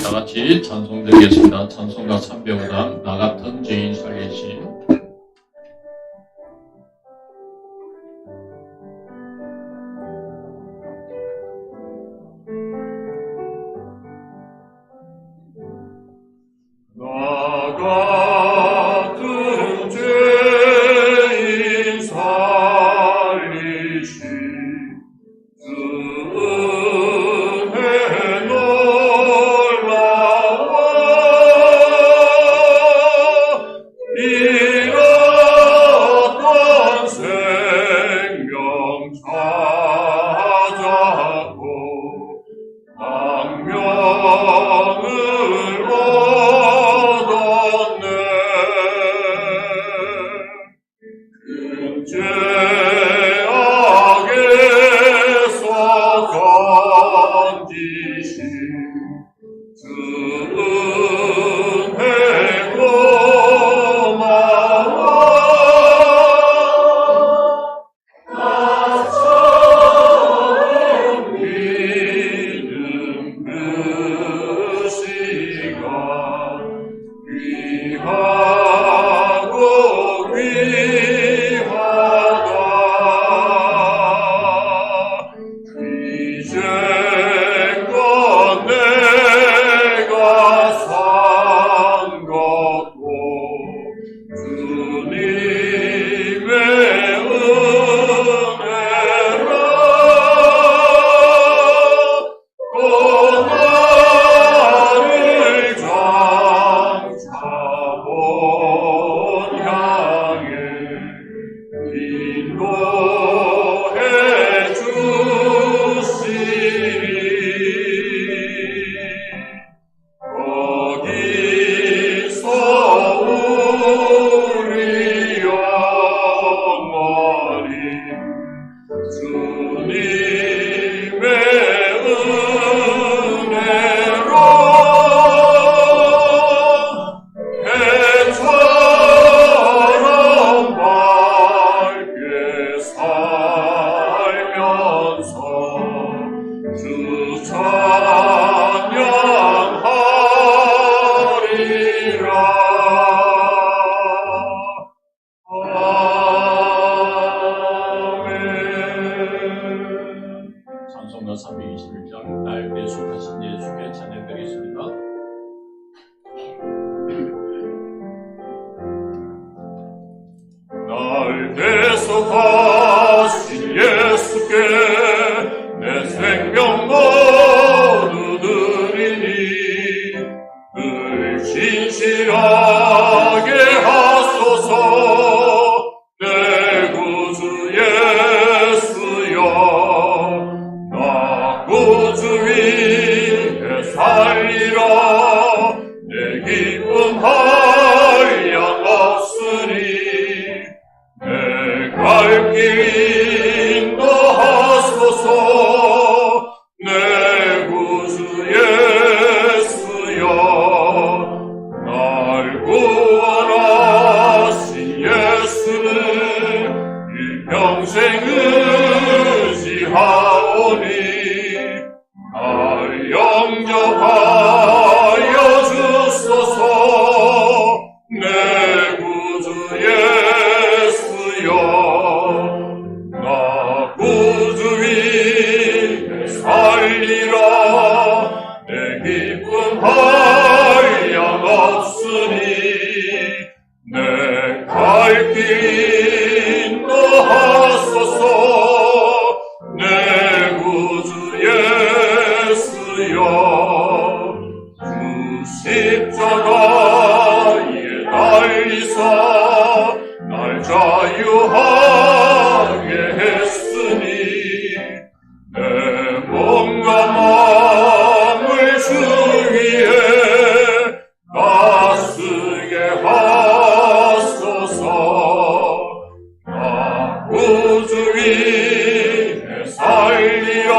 다 같이 찬송 드리겠습니다. 찬송가 300장 나 같은 죄인 살리신. 찬송가 321장 날 배속하신 예수께 찬양드리겠습니다. 날 배속하신 예수께 내 생명 모두 드리니 늘 진실하게 하소서. 내 구주 예수여, 나 구주 위에 살리라. 내 기쁨 한량 없으니 내 갈 길 인도하소서. 내 구주 예수여, 날 구원하신 예수는 일평생 의지하오니 날 영접하여 주소서. 내 구주 예수여, 나 구주 위에 살리라. 내 기쁨 한량 없으니 내 갈 길 인도하소서. 내 구주 예수여, 주 십자가에 달리사 날 자유하게 했으니 내 몸과 마음을 주 위에 나쓰게 하소서. 나 구주 위에 살리라.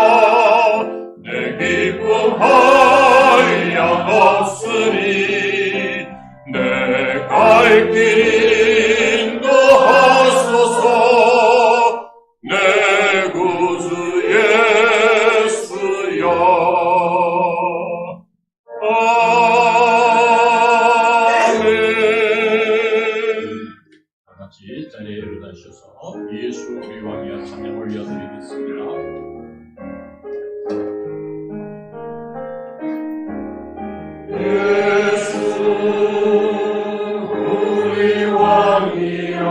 내 기쁨 한량 없으니 내 갈 길 인도하소서. 내 구주 예수여, 다 같이 자리에 일어나셔서 예수 우리 왕이여 찬양 올려드리겠습니다. 예수 우리 왕이여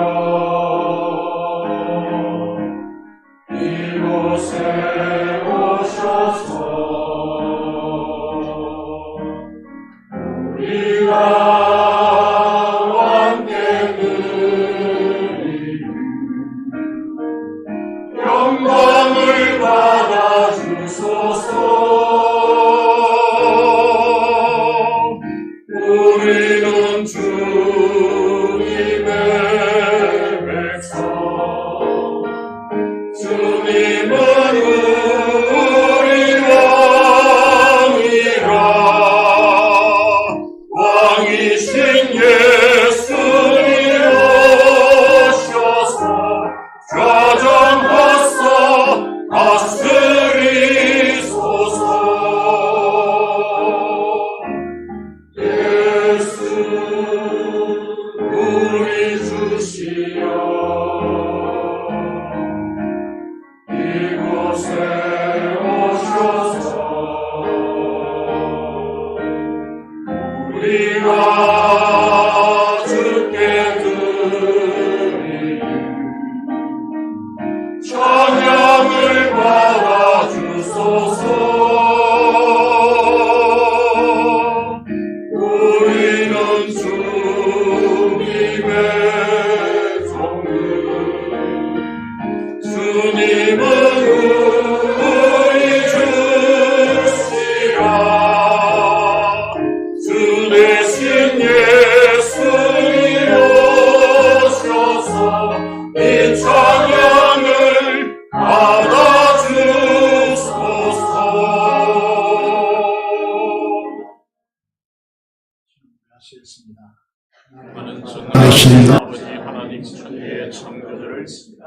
이곳에 오셔서 우리가 함께 드리는 영광을 받아주소서. 우리는 주님의 백성, 주님은 우리 왕이라. 왕이신 예수님 오셔서 좌정하사 다스리소서. 예수 우리 주시여 이곳에 오셔서 우리가 주께 드리는 찬양을 받아주소서. 우리는 주님의 종들, 주님은 우리 주시라. 주 대신 예수님 오셔서 이 찬양을 받아주소서. 하시겠습니다. 나는 전능하신 아버지 하나님 천지의 창조주를 믿습니다.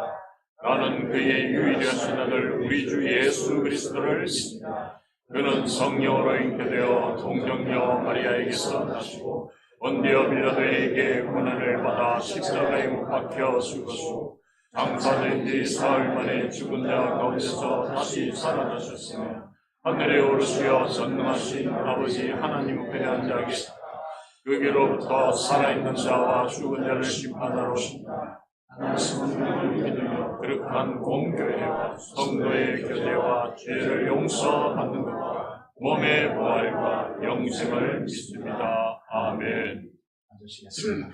나는 그의 유일하신 아들 우리 주 예수 그리스도를 믿습니다. 그는 성령으로 잉태되어 동정녀 마리아에게서 나시고 본디오 빌라도에게 고난을 받아 십자가에 못 박혀 죽었고 장사된 지 사흘 만에 죽은 자 가운데서 다시 살아나셨으며 하늘에 오르시어 전능하신 아버지 하나님 앞에 앉아 계시다. 그게로부터 살아있는 자와 죽은 자를 심판하러 오신다. 성령을 믿으며 거룩한 공교회와 성도의 교제와 죄를 용서받는 것과 몸의 부활과 영생을 믿습니다. 아멘. 앉으시겠습니다.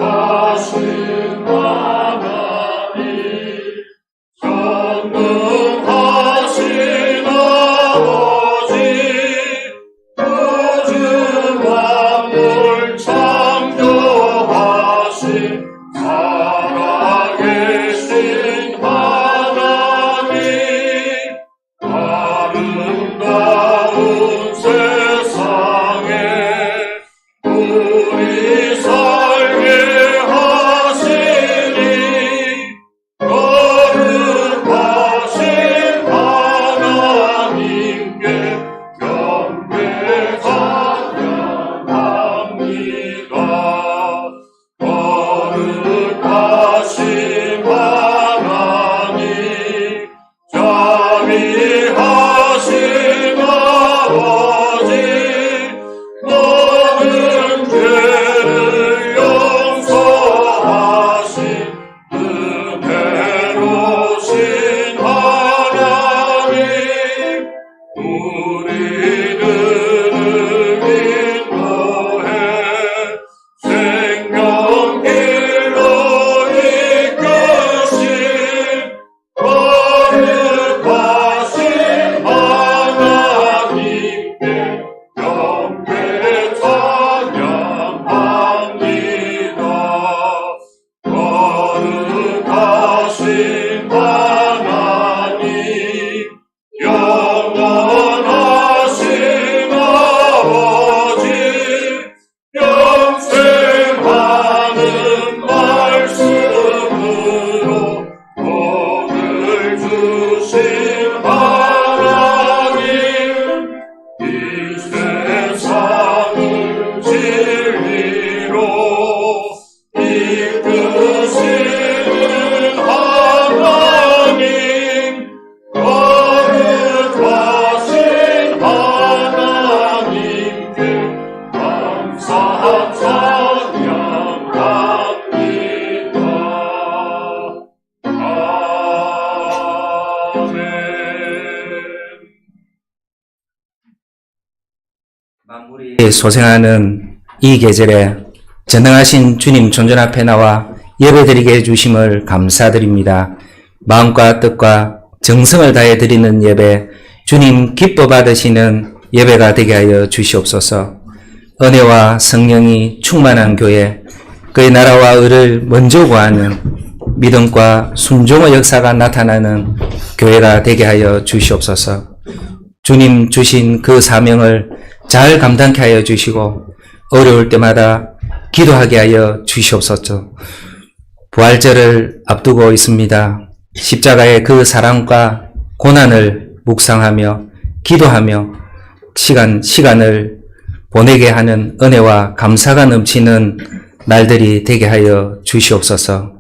거룩하신 하나님, 전능하신 아버지, 우주 만물 창조하신 살아계신 하나님, 아름다운 세상에 우리 살게 하시니 거룩하신 하나님께 경배 찬양합니다. 거룩하신 하나님, 자비하신 아버지, 모든 죄 진리로 이끄시는 하나님, 거룩하신 하나님께 감사 찬양합니다. 아멘. 만물이 소생하는 이 계절에 전능하신 주님 존전 앞에 나와 예배드리게 해주심을 감사드립니다. 마음과 뜻과 정성을 다해 드리는 예배, 주님 기뻐 받으시는 예배가 되게 하여 주시옵소서. 은혜와 성령이 충만한 교회, 그의 나라와 의를 먼저 구하는 믿음과 순종의 역사가 나타나는 교회가 되게 하여 주시옵소서. 주님 주신 그 사명을 잘 감당케 하여 주시고 어려울 때마다 기도하게 하여 주시옵소서. 부활절을 앞두고 있습니다. 십자가의 그 사랑과 고난을 묵상하며 기도하며 시간을 보내게 하는 은혜와 감사가 넘치는 날들이 되게 하여 주시옵소서.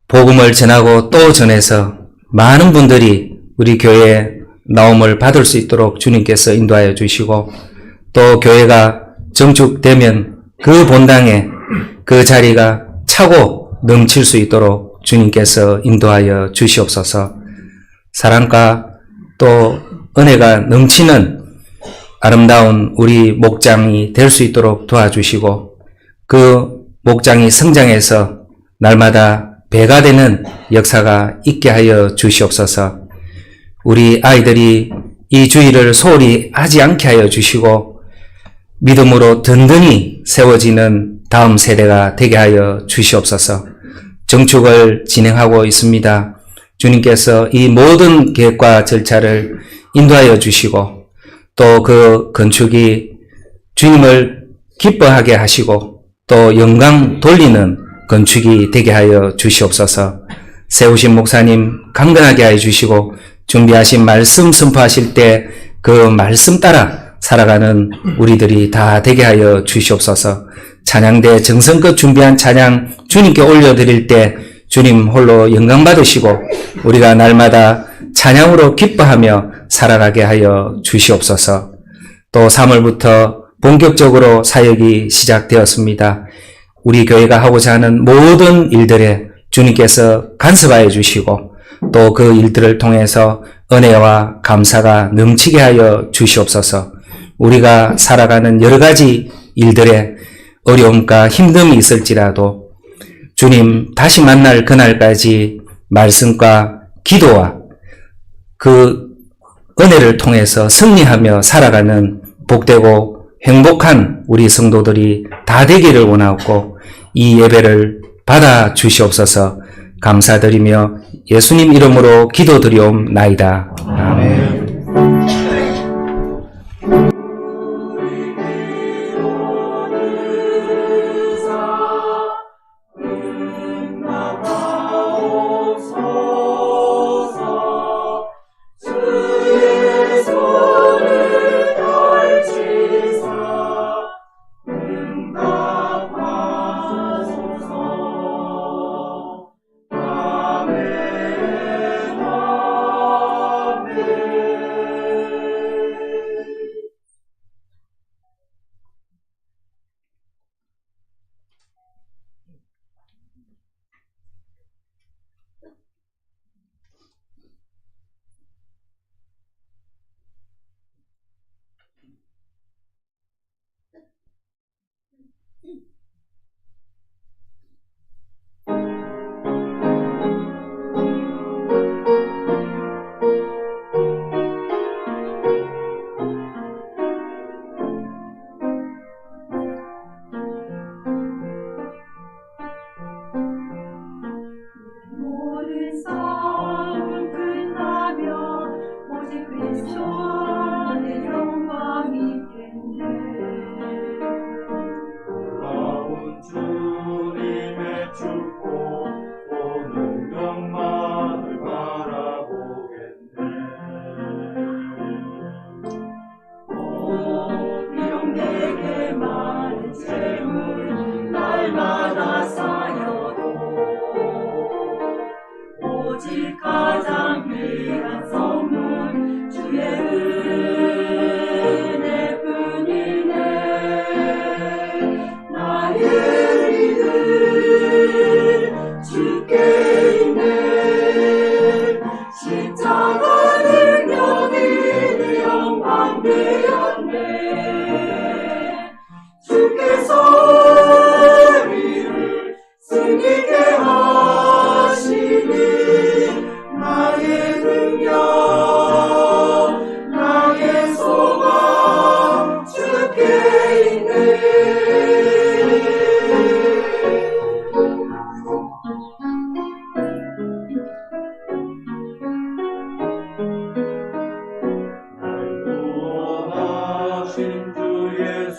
복음을 전하고 또 전해서 많은 분들이 우리 교회에 나옴을 받을 수 있도록 주님께서 인도하여 주시고, 또 교회가 정축되면 그 본당에 그 자리가 차고 넘칠 수 있도록 주님께서 인도하여 주시옵소서. 사랑과 또 은혜가 넘치는 아름다운 우리 목장이 될 수 있도록 도와주시고, 그 목장이 성장해서 날마다 배가 되는 역사가 있게 하여 주시옵소서. 우리 아이들이 이 주의를 소홀히 하지 않게 하여 주시고 믿음으로 든든히 세워지는 다음 세대가 되게 하여 주시옵소서. 정축을 진행하고 있습니다. 주님께서 이 모든 계획과 절차를 인도하여 주시고 또 그 건축이 주님을 기뻐하게 하시고 또 영광 돌리는 건축이 되게 하여 주시옵소서. 세우신 목사님 강건하게 하여 주시고 준비하신 말씀 선포하실 때 그 말씀 따라 살아가는 우리들이 다 되게 하여 주시옵소서. 찬양대 정성껏 준비한 찬양 주님께 올려드릴 때 주님 홀로 영광 받으시고 우리가 날마다 찬양으로 기뻐하며 살아가게 하여 주시옵소서. 또 3월부터 본격적으로 사역이 시작되었습니다. 우리 교회가 하고자 하는 모든 일들에 주님께서 간섭하여 주시고 또 그 일들을 통해서 은혜와 감사가 넘치게 하여 주시옵소서. 우리가 살아가는 여러 가지 일들에 어려움과 힘듦이 있을지라도 주님 다시 만날 그날까지 말씀과 기도와 그 은혜를 통해서 승리하며 살아가는 복되고 행복한 우리 성도들이 다 되기를 원하고 이 예배를 받아 주시옵소서. 감사드리며 예수님 이름으로 기도드리옵나이다. 아멘. 아멘.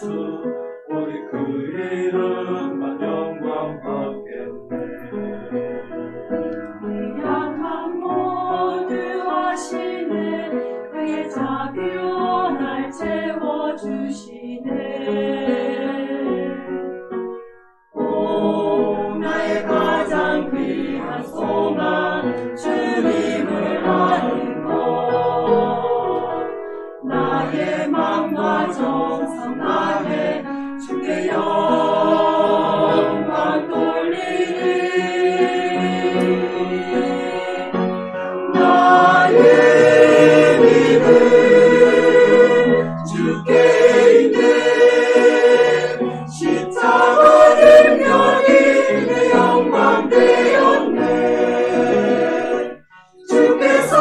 예수 오직 그 이름만 영광 받겠네. 양만 모두 하시네 그의 자비로 날 채워주시네. 오 나의 가장 귀한 소망 주님을 아는 것 나의 맘과 정성 다해 주께 영광 돌리리. 나의 믿음 주께 있네. 십자가 능력이 내 영광 되었네. 주께서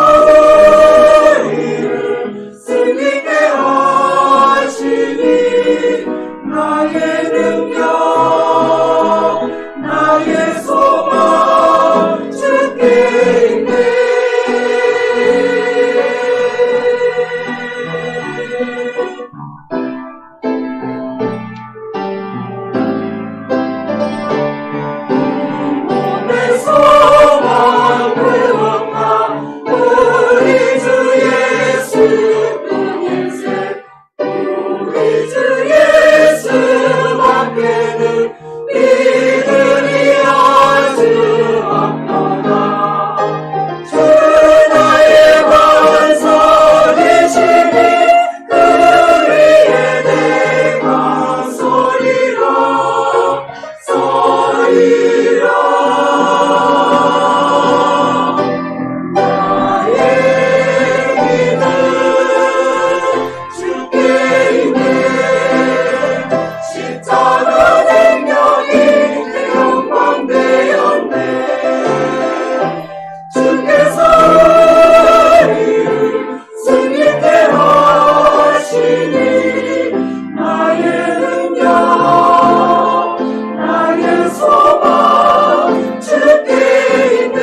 우리를 승리케 하시니 나의 능력 나의 소망 주께 있네. 몸의 소망 구원나 우리 주 예수 뿐일세. 우리 주 예수 밖에는 믿음이 아주 없도다. 주 나의 반석이시니 그 위에 내가 서리라 서리라. 나의 믿음 주께 있네. 십자가 능력이 내 영광 되었네. 주께서 우리를 승리케 하시니 나의 능력 나의 소망 주께 있네.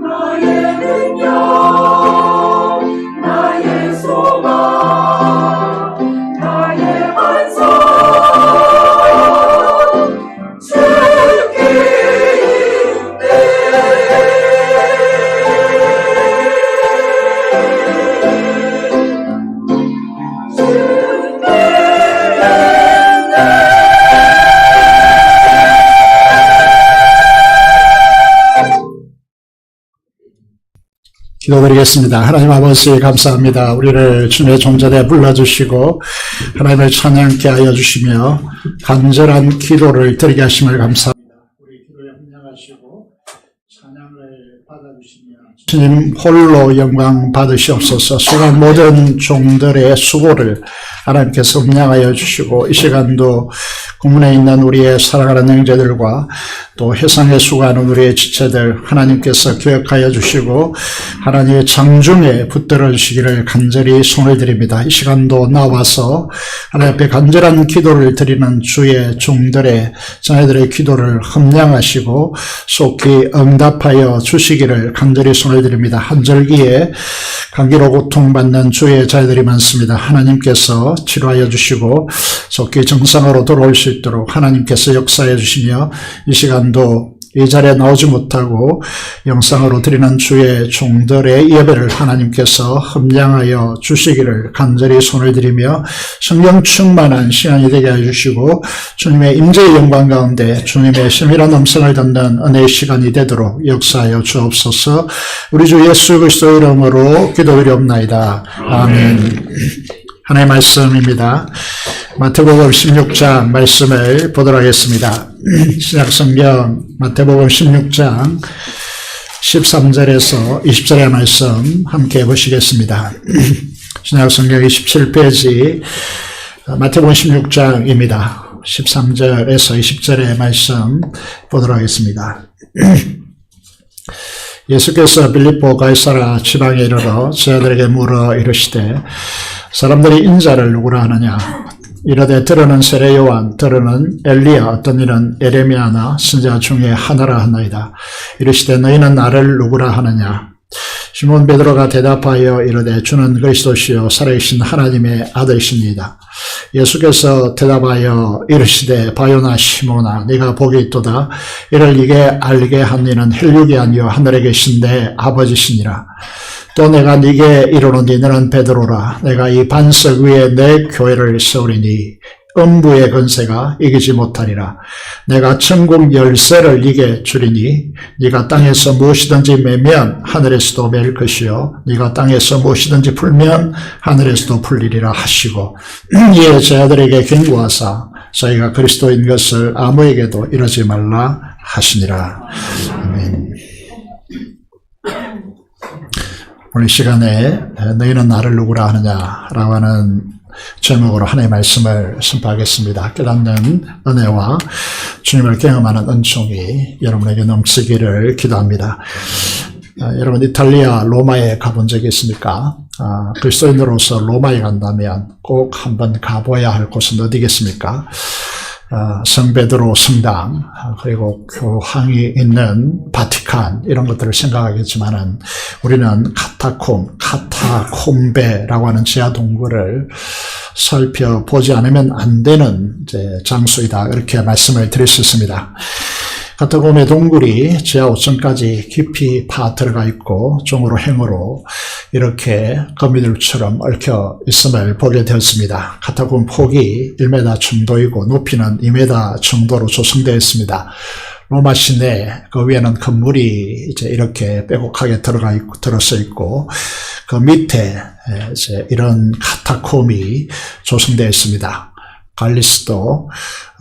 나의 능력 나의 소망 나의 반석 주께 있네. 기도드리겠습니다. 하나님 아버지 감사합니다. 우리를 주님의 종전에 불러주시고 하나님을 찬양케 하여 주시며 간절한 기도를 드리게 하심을 감사합니다. 우리 기도에 합력하시고 찬양을 받아주시며 주님 홀로 영광 받으시옵소서. 수고한 모든 종들의 수고를 하나님께서 음량하여 주시고 이 시간도 국문에 있는 우리의 사랑하는 형제들과 또 해상에 수고하는 우리의 지체들 하나님께서 기억하여 주시고 하나님의 장중에 붙들어 주시기를 간절히 손을 드립니다. 이 시간도 나와서 하나님 앞에 간절한 기도를 드리는 주의 종들의 자녀들의 기도를 흠량하시고 속히 응답하여 주시기를 간절히 손을 드립니다. 한절기에 감기로 고통받는 주의 자녀들이 많습니다. 하나님께서 치료하여 주시고 속히 정상으로 돌아올 수 있도록 하나님께서 역사해 주시며 이 시간도 이 자리에 나오지 못하고 영상으로 드리는 주의 종들의 예배를 하나님께서 흠량하여 주시기를 간절히 손을 드리며 성령 충만한 시간이 되게 해주시고 주님의 임재의 영광 가운데 주님의 심일한 음성을 듣는 은혜의 시간이 되도록 역사하여 주옵소서. 우리 주 예수 그리스도의 이름으로 기도드리옵나이다. 아멘. 하나님의 말씀입니다. 마태복음 16장 말씀을 보도록 하겠습니다. 신약성경 마태복음 16장 13절에서 20절의 말씀 함께 보시겠습니다. 신약성경 27페이지 마태복음 16장입니다. 13절에서 20절의 말씀 보도록 하겠습니다. 예수께서 빌립보 가이사라 지방에 이르러 저들에게 물어 이르시되 사람들이 인자를 누구라 하느냐? 이르되 들으는 세례 요한, 들으는 엘리야, 어떤 이는 에레미야나 선지자 중에 하나라 하나이다. 이르시되 너희는 나를 누구라 하느냐? 시몬 베드로가 대답하여 이르되 주는 그리스도시요 살아계신 하나님의 아들이십니다. 예수께서 대답하여 이르시되 바요나 시몬아 네가 복이 있도다. 이를 네게 알게 한 이는 혈육이 아니요 하늘에 계신 내 아버지시니라. 또 내가 네게 이르노니 너는 베드로라. 내가 이 반석 위에 내 교회를 세우리니 음부의 권세가 이기지 못하리라. 내가 천국 열쇠를 네게 주리니 네가 땅에서 무엇이든지 매면 하늘에서도 맬 것이요 네가 땅에서 무엇이든지 풀면 하늘에서도 풀리리라 하시고 이에 저희들에게 경고하사 저희가 그리스도인 것을 아무에게도 이러지 말라 하시니라. 아멘. 오늘 시간에 너희는 나를 누구라 하느냐라고 하는 제목으로 하나님의 말씀을 선포하겠습니다. 깨닫는 은혜와 주님을 경험하는 은총이 여러분에게 넘치기를 기도합니다. 여러분 이탈리아 로마에 가본 적이 있습니까? 그리스도인으로서 로마에 간다면 꼭 한번 가봐야 할 곳은 어디겠습니까? 성베드로 성당 그리고 교황이 있는 바티칸 이런 것들을 생각하겠지만은 우리는 카타콤베라고 하는 지하 동굴을 살펴보지 않으면 안 되는 장소이다 이렇게 말씀을 드릴 수 있습니다. 카타콤의 동굴이 지하 5층까지 깊이 파 들어가 있고 종으로 행으로 이렇게 거미들처럼 얽혀 있음을 보게 되었습니다. 카타콤 폭이 1m 정도이고 높이는 2m 정도로 조성되어 있습니다. 로마 시내 그 위에는 건물이 이제 이렇게 빼곡하게 들어서 있고 그 밑에 이제 이런 카타콤이 조성되어 있습니다. 갈리스도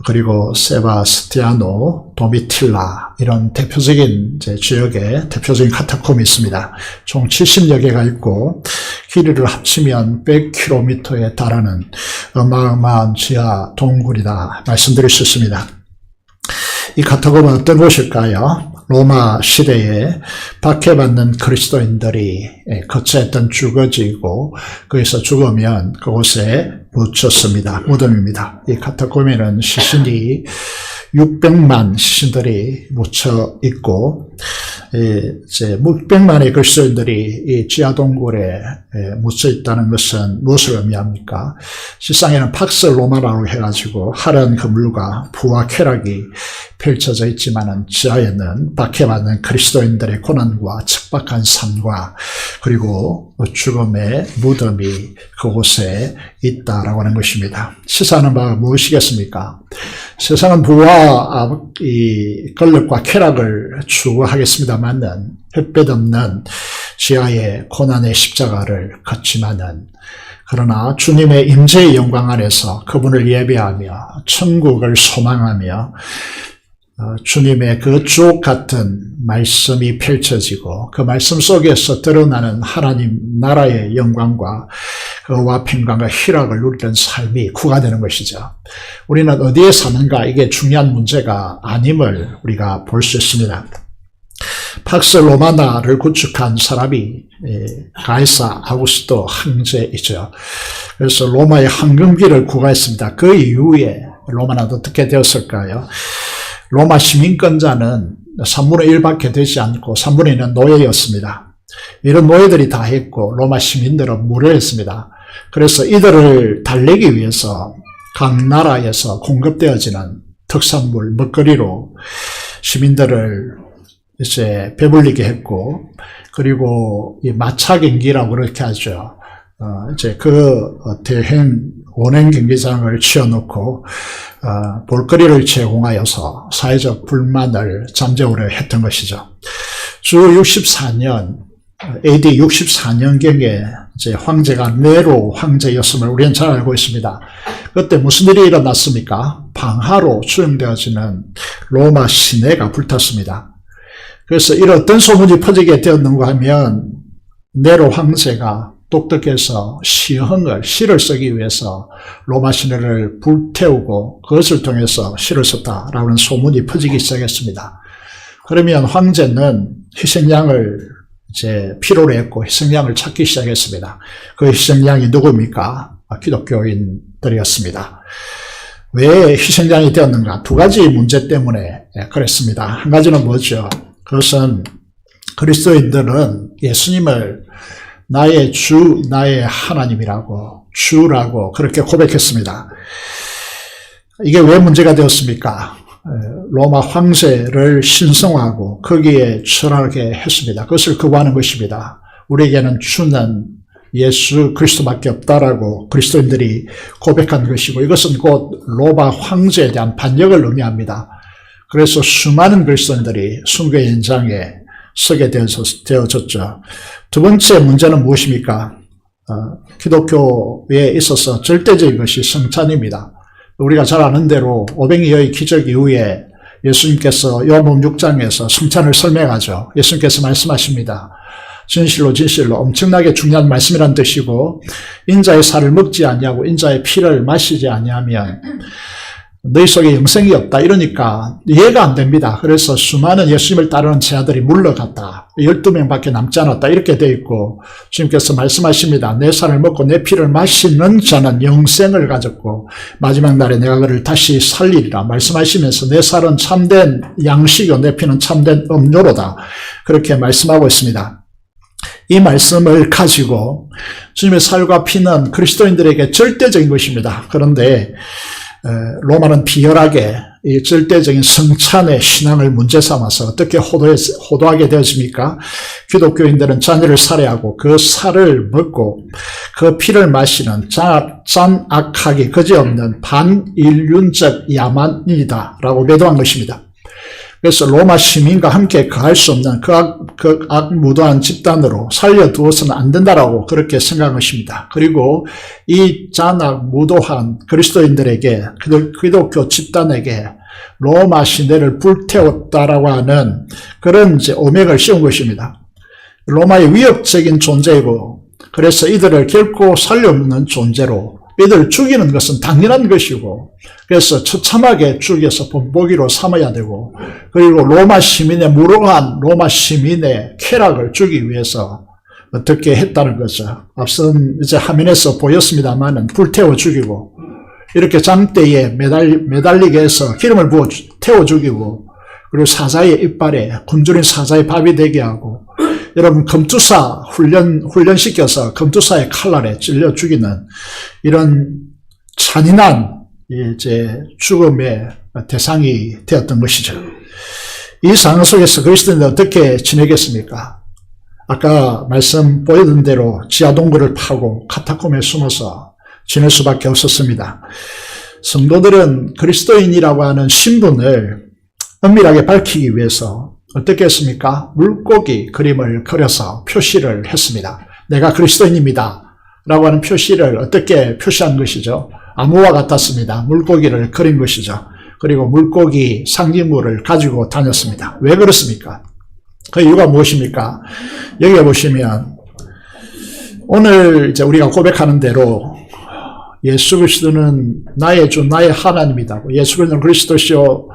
그리고 세바스티아노, 도미틸라 이런 대표적인 지역에 대표적인 카타콤이 있습니다. 총 70여 개가 있고 길이를 합치면 100km에 달하는 어마어마한 지하 동굴이다 말씀드릴 수 있습니다. 이 카타콤은 어떤 곳일까요? 로마 시대에 박해받는 그리스도인들이 거처했던 주거지이고 거기서 죽으면 그곳에 묻혔습니다. 무덤입니다. 이 카타콤에는 시신이 600만 시신들이 묻혀 있고 이제 600만의 그리스도인들이 이 지하 동굴에 묻혀 있다는 것은 무엇을 의미합니까? 실상에는 팍스 로마라고 해가지고 하얀 그물과 부와 쾌락이 펼쳐져 있지만은 지하에는 박해받는 그리스도인들의 고난과 척박한 삶과 그리고 죽음의 무덤이 그곳에 있다라고 하는 것입니다. 시사하는 바가 무엇이겠습니까? 세상은 부와 이 권력과 쾌락을 추구하겠습니다만은 햇볕 없는 지하의 고난의 십자가를 걷지만은 그러나 주님의 임재의 영광 안에서 그분을 예배하며 천국을 소망하며 주님의 그 주옥 같은 말씀이 펼쳐지고 그 말씀 속에서 드러나는 하나님 나라의 영광과 그와 평강과 희락을 누리는 삶이 구가되는 것이죠. 우리는 어디에 사는가 이게 중요한 문제가 아님을 우리가 볼 수 있습니다. 팍스 로마나를 구축한 사람이 가이사 아우구스토 황제이죠. 그래서 로마의 황금기를 구가했습니다. 그 이후에 로마나도 어떻게 되었을까요? 로마 시민권자는 3분의 1밖에 되지 않고 3분의 1은 노예였습니다. 이런 노예들이 다 했고 로마 시민들은 무료했습니다. 그래서 이들을 달래기 위해서 각 나라에서 공급되어지는 특산물, 먹거리로 시민들을 이제 배불리게 했고 그리고 이 마차 경기라고 그렇게 하죠. 이제 그 대행 원행 경기장을 치워놓고 볼거리를 제공하여서 사회적 불만을 잠재우려 했던 것이죠. 주 64년 AD 64년경에 이제 황제가 네로 황제였음을 우리는 잘 알고 있습니다. 그때 무슨 일이 일어났습니까? 방화로 수용되어지는 로마 시내가 불탔습니다. 그래서 이런 어떤 소문이 퍼지게 되었는가 하면 네로 황제가 똑똑해서 시를 쓰기 위해서 로마 시내를 불태우고 그것을 통해서 시를 썼다라는 소문이 퍼지기 시작했습니다. 그러면 황제는 희생양을 이제 필요로 했고 희생양을 찾기 시작했습니다. 그 희생양이 누굽니까? 기독교인들이었습니다. 왜 희생양이 되었는가? 두 가지 문제 때문에 그랬습니다. 한 가지는 뭐죠? 그것은 그리스도인들은 예수님을 나의 주, 나의 하나님이라고, 주라고 그렇게 고백했습니다. 이게 왜 문제가 되었습니까? 로마 황제를 신성하고 거기에 절하게 했습니다. 그것을 거부하는 것입니다. 우리에게는 주는 예수 그리스도밖에 없다라고 그리스도인들이 고백한 것이고, 이것은 곧 로마 황제에 대한 반역을 의미합니다. 그래서 수많은 그리스도인들이 순교의 현장에 서게 되어졌죠. 두 번째 문제는 무엇입니까? 기독교에 있어서 절대적인 것이 성찬입니다. 우리가 잘 아는 대로 오병이어의 기적 이후에 예수님께서 요한복음 6장에서 성찬을 설명하죠. 예수님께서 말씀하십니다. 진실로 진실로, 엄청나게 중요한 말씀이란 뜻이고, 인자의 살을 먹지 아니하고 인자의 피를 마시지 아니하면 너희 속에 영생이 없다. 이러니까 이해가 안 됩니다. 그래서 수많은 예수님을 따르는 제자들이 물러갔다. 12명밖에 남지 않았다. 이렇게 되어 있고, 주님께서 말씀하십니다. 내 살을 먹고 내 피를 마시는 자는 영생을 가졌고 마지막 날에 내가 그를 다시 살리리라 말씀하시면서, 내 살은 참된 양식이요 내 피는 참된 음료로다. 그렇게 말씀하고 있습니다. 이 말씀을 가지고 주님의 살과 피는 그리스도인들에게 절대적인 것입니다. 그런데 로마는 비열하게 이 절대적인 성찬의 신앙을 문제 삼아서 어떻게 호도하게 되었습니까? 기독교인들은 자녀를 살해하고 그 살을 먹고 그 피를 마시는 짠악하기 그지없는 반인륜적 야만이다 라고 매도한 것입니다. 그래서 로마 시민과 함께 거할 수 없는 그 악무도한 집단으로 살려두어서는 안 된다라고 그렇게 생각한 것입니다. 그리고 이 잔악무도한 그리스도인들에게, 기독교 집단에게 로마 시내를 불태웠다라고 하는 그런 이제 오명을 씌운 것입니다. 로마의 위협적인 존재이고, 그래서 이들을 결코 살려없는 존재로, 이들을 죽이는 것은 당연한 것이고, 그래서 처참하게 죽여서 본보기로 삼아야 되고, 그리고 로마 시민의 무능한 로마 시민의 쾌락을 주기 위해서 어떻게 했다는 거죠. 앞선 이제 화면에서 보였습니다만은 불태워 죽이고, 이렇게 장대에 매달리게 해서 기름을 부어 태워 죽이고, 그리고 사자의 이빨에 굶주린 사자의 밥이 되게 하고, 여러분 검투사 훈련시켜서 검투사의 칼날에 찔려 죽이는 이런 잔인한 이제 죽음의 대상이 되었던 것이죠. 이 상황 속에서 그리스도인들은 어떻게 지내겠습니까? 아까 말씀 보여준 대로 지하동굴을 파고 카타콤에 숨어서 지낼 수밖에 없었습니다. 성도들은 그리스도인이라고 하는 신분을 은밀하게 밝히기 위해서 어떻게 했습니까? 물고기 그림을 그려서 표시를 했습니다. 내가 그리스도인입니다 라고 하는 표시를 어떻게 표시한 것이죠? 암호와 같았습니다. 물고기를 그린 것이죠. 그리고 물고기 상징물을 가지고 다녔습니다. 왜 그렇습니까? 그 이유가 무엇입니까? 여기에 보시면 오늘 이제 우리가 고백하는 대로 예수 그리스도는 나의 주, 나의 하나님이다. 예수 그리스도는 그리스도시요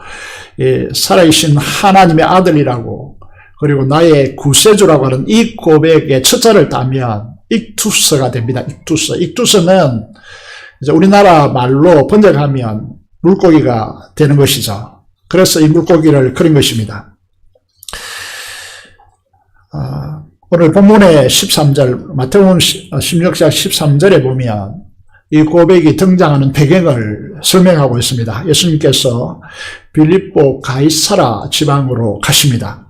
살아계신 하나님의 아들이라고, 그리고 나의 구세주라고 하는 이 고백의 첫자를 따면 익투스가 됩니다. 익투스는 이제 우리나라 말로 번역하면 물고기가 되는 것이죠. 그래서 이 물고기를 그린 것입니다. 오늘 본문의 13절, 마태복음 16장 13절에 보면 이 고백이 등장하는 배경을 설명하고 있습니다. 예수님께서 빌립보 가이사라 지방으로 가십니다.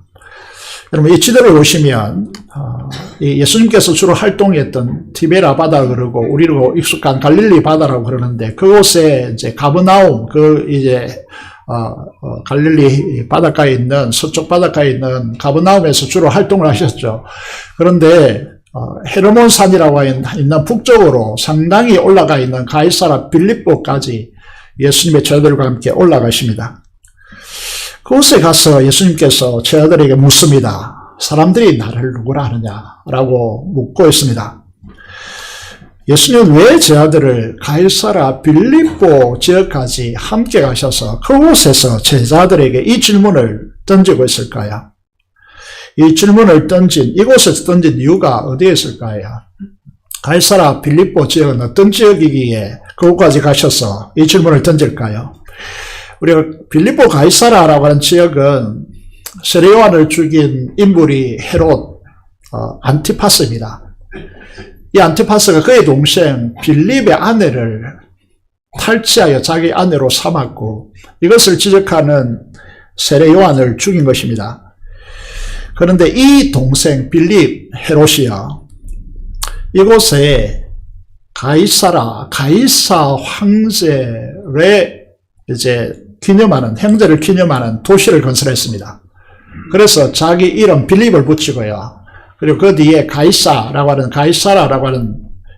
여러분 이 지도를 보시면 예수님께서 주로 활동했던 티베라 바다 그러고 우리로 익숙한 갈릴리 바다라고 그러는데, 그곳에 이제 가버나움, 갈릴리 바닷가에 있는, 서쪽 바닷가에 있는 가버나움에서 주로 활동을 하셨죠. 그런데 헤르몬산이라고 있는 북쪽으로 상당히 올라가 있는 가이사라 빌립보까지 예수님의 제자들과 함께 올라가십니다. 그곳에 가서 예수님께서 제자들에게 묻습니다. 사람들이 나를 누구라 하느냐라고 묻고 있습니다. 예수님은 왜 제자들을 가이사라 빌립보 지역까지 함께 가셔서 그곳에서 제자들에게 이 질문을 던지고 있을까요? 이 질문을 이곳에서 던진 이유가 어디에 있을까요? 가이사라 빌립보 지역은 어떤 지역이기에 그곳까지 가셔서 이 질문을 던질까요? 우리가 빌립보 가이사라라고 하는 지역은 세례요한을 죽인 인물이 헤롯, 안티파스입니다. 이 안티파스가 그의 동생 빌립의 아내를 탈취하여 자기 아내로 삼았고 이것을 지적하는 세례 요한을 죽인 것입니다. 그런데 이 동생 빌립 헤롯이요, 이곳에 가이사 황제를 이제 형제를 기념하는 도시를 건설했습니다. 그래서 자기 이름 빌립을 붙이고요. 그리고 그 뒤에 가이사라고 하는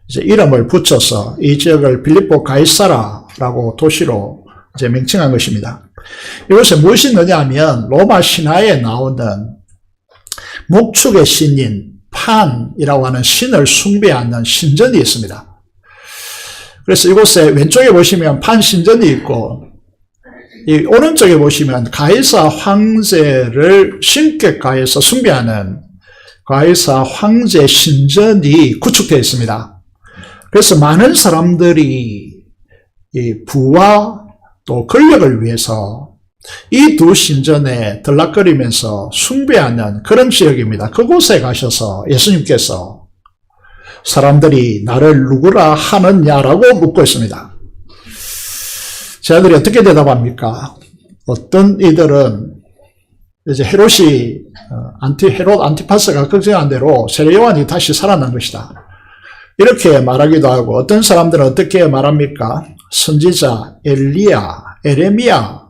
이제 이름을 붙여서 이 지역을 빌립보 가이사라라고 도시로 이제 명칭한 것입니다. 이곳에 무엇이 있느냐 하면 로마 신화에 나오는 목축의 신인 판이라고 하는 신을 숭배하는 신전이 있습니다. 그래서 이곳에 왼쪽에 보시면 판 신전이 있고 이 오른쪽에 보시면 가이사 황제를 신격가에서 숭배하는 가이사 황제 신전이 구축되어 있습니다. 그래서 많은 사람들이 이 부와 또 권력을 위해서 이 두 신전에 들락거리면서 숭배하는 그런 지역입니다. 그곳에 가셔서 예수님께서 사람들이 나를 누구라 하느냐라고 묻고 있습니다. 저희들이 어떻게 대답합니까? 어떤 이들은 이제 헤롯이 헤롯 안티파스가 걱정한 대로 세례 요한이 다시 살아난 것이다, 이렇게 말하기도 하고, 어떤 사람들은 어떻게 말합니까? 선지자 엘리야, 에레미야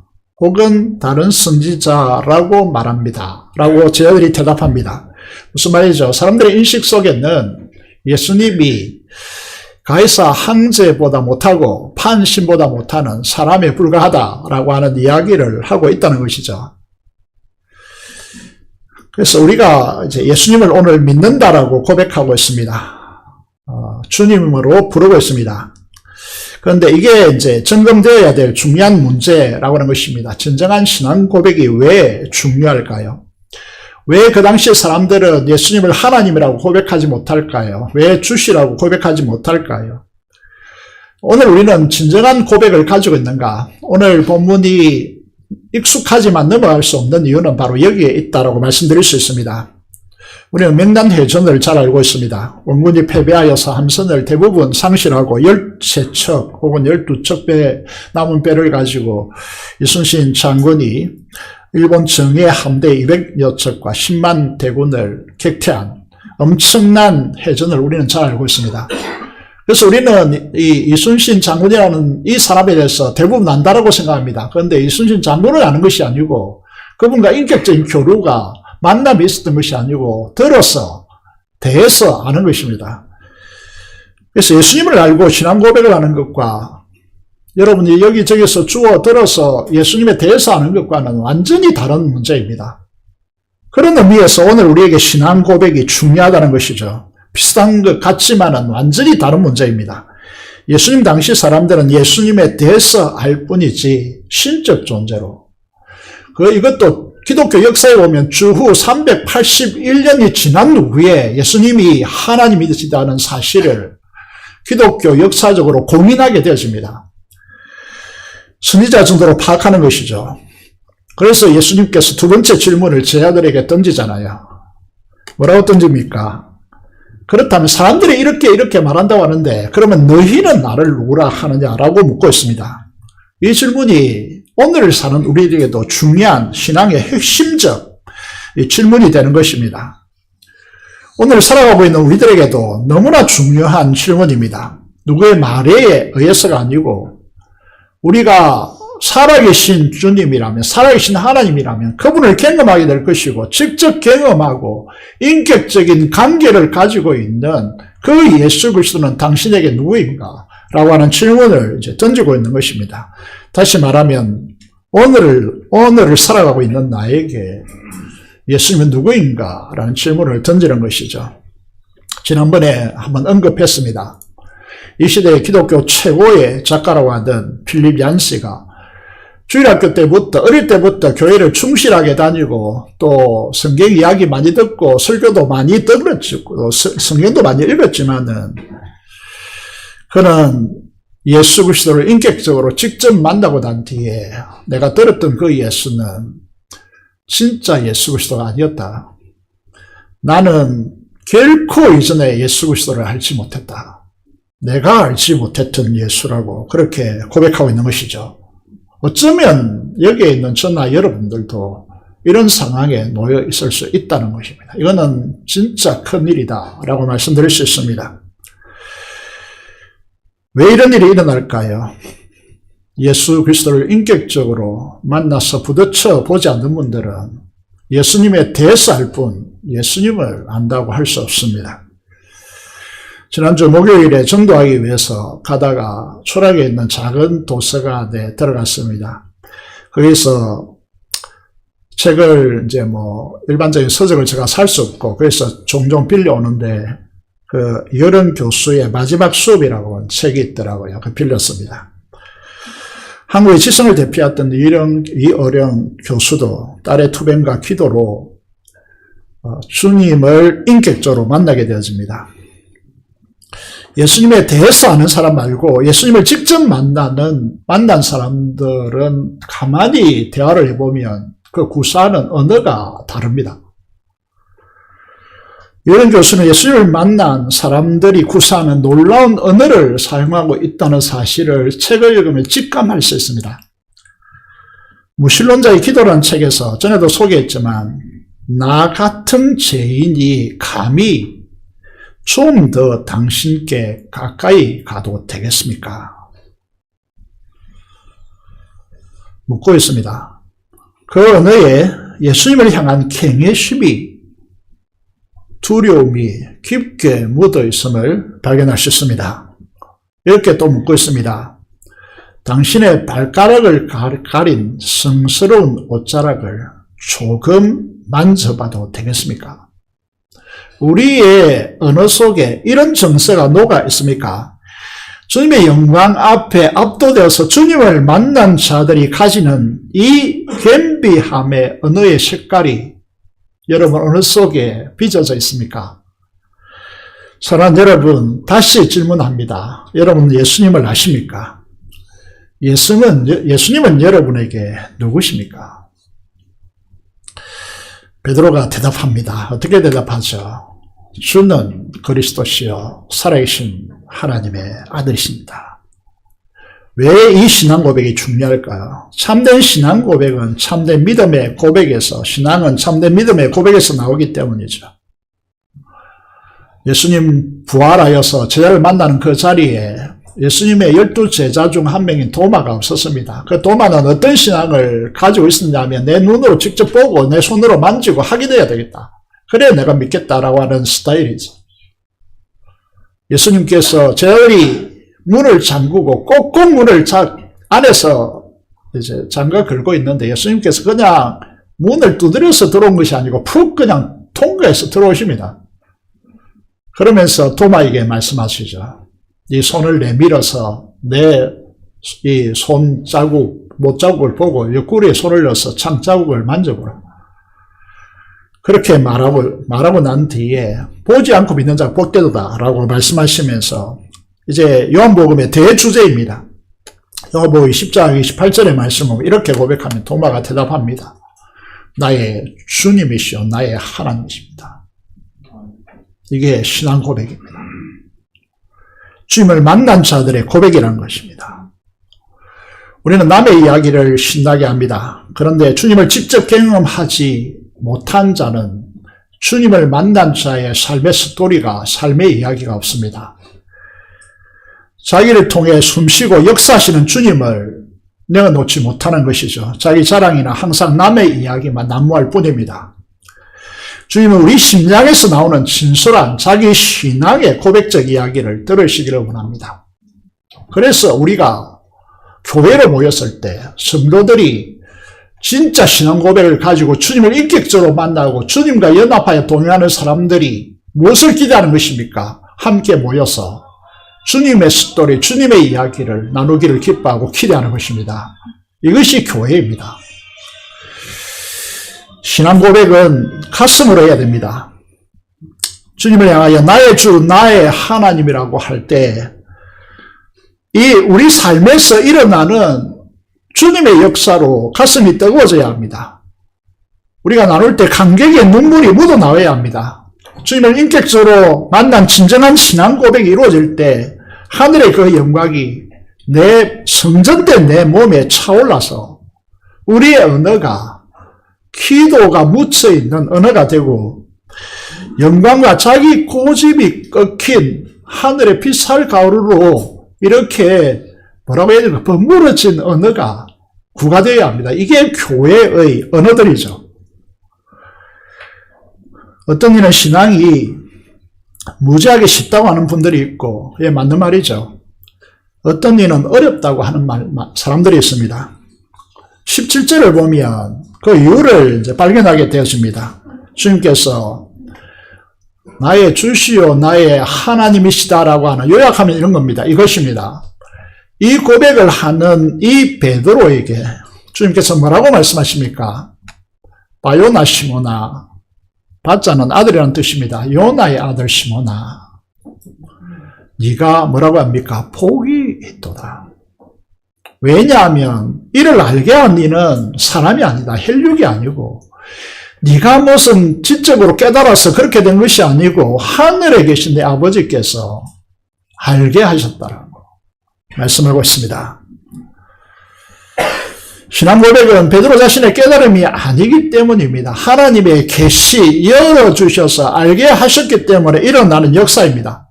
혹은 다른 선지자라고 말합니다 라고 저희들이 대답합니다. 무슨 말이죠? 사람들의 인식 속에는 예수님이 가이사 황제보다 못하고 판신보다 못하는 사람에 불과하다라고 하는 이야기를 하고 있다는 것이죠. 그래서 우리가 이제 예수님을 오늘 믿는다라고 고백하고 있습니다. 주님으로 부르고 있습니다. 그런데 이게 이제 점검되어야 될 중요한 문제라고 하는 것입니다. 진정한 신앙 고백이 왜 중요할까요? 왜 그 당시 사람들은 예수님을 하나님이라고 고백하지 못할까요? 왜 주시라고 고백하지 못할까요? 오늘 우리는 진정한 고백을 가지고 있는가? 오늘 본문이 익숙하지만 넘어갈 수 없는 이유는 바로 여기에 있다라고 말씀드릴 수 있습니다. 우리는 명단회전을 잘 알고 있습니다. 원군이 패배하여서 함선을 대부분 상실하고 13척 혹은 12척 남은 배를 가지고 이순신 장군이 일본 정예 함대 200여 척과 10만 대군을 격퇴한 엄청난 해전을 우리는 잘 알고 있습니다. 그래서 우리는 이 이순신 장군이라는 이 사람에 대해서 대부분 안다라고 생각합니다. 그런데 이순신 장군을 아는 것이 아니고 그분과 인격적인 교류가 만남이 있었던 것이 아니고 들어서 대해서 아는 것입니다. 그래서 예수님을 알고 신앙 고백을 하는 것과 여러분이 여기저기서 주워 들어서 예수님에 대해서 아는 것과는 완전히 다른 문제입니다. 그런 의미에서 오늘 우리에게 신앙 고백이 중요하다는 것이죠. 비슷한 것 같지만은 완전히 다른 문제입니다. 예수님 당시 사람들은 예수님에 대해서 알 뿐이지 신적 존재로, 이것도 기독교 역사에 보면 주후 381년이 지난 후에 예수님이 하나님이시다는 사실을 기독교 역사적으로 공인하게 되어집니다. 선지자 정도로 파악하는 것이죠. 그래서 예수님께서 두 번째 질문을 제자들에게 던지잖아요. 뭐라고 던집니까? 그렇다면 사람들이 이렇게 말한다고 하는데 그러면 너희는 나를 누구라 하느냐라고 묻고 있습니다. 이 질문이 오늘 사는 우리에게도 중요한 신앙의 핵심적 질문이 되는 것입니다. 오늘 살아가고 있는 우리들에게도 너무나 중요한 질문입니다. 누구의 말에 의해서가 아니고 우리가 살아계신 주님이라면, 살아계신 하나님이라면 그분을 경험하게 될 것이고 직접 경험하고 인격적인 관계를 가지고 있는 그 예수 그리스도는 당신에게 누구인가? 라고 하는 질문을 이제 던지고 있는 것입니다. 다시 말하면 오늘을 살아가고 있는 나에게 예수님은 누구인가? 라는 질문을 던지는 것이죠. 지난번에 한번 언급했습니다. 이 시대의 기독교 최고의 작가라고 하던 필립 얀시가 주일학교 때부터, 어릴 때부터 교회를 충실하게 다니고 또 성경 이야기 많이 듣고 설교도 많이 들었고 성경도 많이 읽었지만은 그는 예수 그리스도를 인격적으로 직접 만나고 난 뒤에 내가 들었던 그 예수는 진짜 예수 그리스도가 아니었다. 나는 결코 이전에 예수 그리스도를 알지 못했다. 내가 알지 못했던 예수라고 그렇게 고백하고 있는 것이죠. 어쩌면 여기에 있는 저나 여러분들도 이런 상황에 놓여 있을 수 있다는 것입니다. 이거는 진짜 큰일이다 라고 말씀드릴 수 있습니다. 왜 이런 일이 일어날까요? 예수 그리스도를 인격적으로 만나서 부딪혀 보지 않는 분들은 예수님에 대해서 알 뿐 예수님을 안다고 할 수 없습니다. 지난주 목요일에 전도하기 위해서 가다가 초락에 있는 작은 도서관에 들어갔습니다. 거기서 책을 이제 일반적인 서적을 제가 살 수 없고 그래서 종종 빌려오는데 여름 교수의 마지막 수업이라고 책이 있더라고요. 빌렸습니다. 한국의 지성을 대표했던 이어령 교수도 딸의 투병과 기도로 주님을 인격적으로 만나게 되어집니다. 예수님에 대해서 아는 사람 말고 예수님을 직접 만난 사람들은 가만히 대화를 해보면 그 구사하는 언어가 다릅니다. 이런 교수는 예수님을 만난 사람들이 구사하는 놀라운 언어를 사용하고 있다는 사실을 책을 읽으면 직감할 수 있습니다. 무신론자의 기도라는 책에서 전에도 소개했지만 나 같은 죄인이 감히 좀 더 당신께 가까이 가도 되겠습니까? 묻고 있습니다. 그 언어에 예수님을 향한 경외심이 두려움이 깊게 묻어 있음을 발견할 수 있습니다. 이렇게 또 묻고 있습니다. 당신의 발가락을 가린 성스러운 옷자락을 조금 만져봐도 되겠습니까? 우리의 언어 속에 이런 정서가 녹아 있습니까? 주님의 영광 앞에 압도되어서 주님을 만난 자들이 가지는 이 겸비함의 언어의 색깔이 여러분 언어 속에 빚어져 있습니까? 사랑하는 여러분, 다시 질문합니다. 여러분 예수님을 아십니까? 예수님은 여러분에게 누구십니까? 베드로가 대답합니다. 어떻게 대답하죠? 주는 그리스도시요 살아계신 하나님의 아들이십니다. 왜 이 신앙 고백이 중요할까요? 참된 신앙 고백은 참된 믿음의 고백에서, 신앙은 참된 믿음의 고백에서 나오기 때문이죠. 예수님 부활하여서 제자를 만나는 그 자리에 예수님의 12제자 중 한 명인 도마가 없었습니다. 그 도마는 어떤 신앙을 가지고 있었냐면 내 눈으로 직접 보고 내 손으로 만지고 확인해야 되겠다. 그래야 내가 믿겠다라고 하는 스타일이죠. 예수님께서 제자들이 문을 잠그고 꼭꼭 문을 안에서 이제 잠가 걸고 있는데 예수님께서 그냥 문을 두드려서 들어온 것이 아니고 푹 그냥 통과해서 들어오십니다. 그러면서 도마에게 말씀하시죠. 이 손을 내밀어서 내 이 손자국, 못자국을 보고 옆구리에 손을 넣어서 창자국을 만져보라. 그렇게 말하고 난 뒤에 보지 않고 믿는 자가 복되도다 라고 말씀하시면서 이제 요한복음의 대주제입니다. 요한복음 10장 28절의 말씀은 이렇게 고백하면 도마가 대답합니다. 나의 주님이시오 나의 하나님이십니다. 이게 신앙 고백입니다. 주님을 만난 자들의 고백이라는 것입니다. 우리는 남의 이야기를 신나게 합니다. 그런데 주님을 직접 경험하지 못한 자는 주님을 만난 자의 삶의 스토리가, 삶의 이야기가 없습니다. 자기를 통해 숨쉬고 역사하시는 주님을 내어놓지 못하는 것이죠. 자기 자랑이나 항상 남의 이야기만 난무할 뿐입니다. 주님은 우리 심령에서 나오는 진솔한 자기 신앙의 고백적 이야기를 들으시기를 원합니다. 그래서 우리가 교회로 모였을 때 성도들이 진짜 신앙 고백을 가지고 주님을 인격적으로 만나고 주님과 연합하여 동행하는 사람들이 무엇을 기대하는 것입니까? 함께 모여서 주님의 스토리, 주님의 이야기를 나누기를 기뻐하고 기대하는 것입니다. 이것이 교회입니다. 신앙 고백은 가슴으로 해야 됩니다. 주님을 향하여 나의 주, 나의 하나님이라고 할 때 이 우리 삶에서 일어나는 주님의 역사로 가슴이 뜨거워져야 합니다. 우리가 나눌 때 감격의 눈물이 묻어나와야 합니다. 주님을 인격적으로 만난 진정한 신앙 고백이 이루어질 때 하늘의 그 영광이 내 성전된 내 몸에 차올라서 우리의 언어가 기도가 묻혀있는 언어가 되고 영광과 자기 고집이 꺾인 하늘의 빛살 가루로 이렇게 뭐라고 해야 될까 버무러진 언어가 구가되어야 합니다. 이게 교회의 언어들이죠. 어떤 이는 신앙이 무지하게 쉽다고 하는 분들이 있고 그게 맞는 말이죠. 어떤 이는 어렵다고 하는 사람들이 있습니다. 17절을 보면 그 이유를 이제 발견하게 되었습니다. 주님께서 나의 주시오 나의 하나님이시다라고 하는 요약하면 이런 겁니다. 이것입니다. 이 고백을 하는 이 베드로에게 주님께서 뭐라고 말씀하십니까? 바요나 시모나 바자는 아들이라는 뜻입니다. 요나의 아들 시모나 네가 뭐라고 합니까? 복이 있도다. 왜냐하면 이를 알게 한 너는 사람이 아니다. 혈육이 아니고 네가 무슨 지적으로 깨달아서 그렇게 된 것이 아니고 하늘에 계신 내 아버지께서 알게 하셨다라고 말씀하고 있습니다. 신앙 고백은 베드로 자신의 깨달음이 아니기 때문입니다. 하나님의 계시 열어주셔서 알게 하셨기 때문에 일어나는 역사입니다.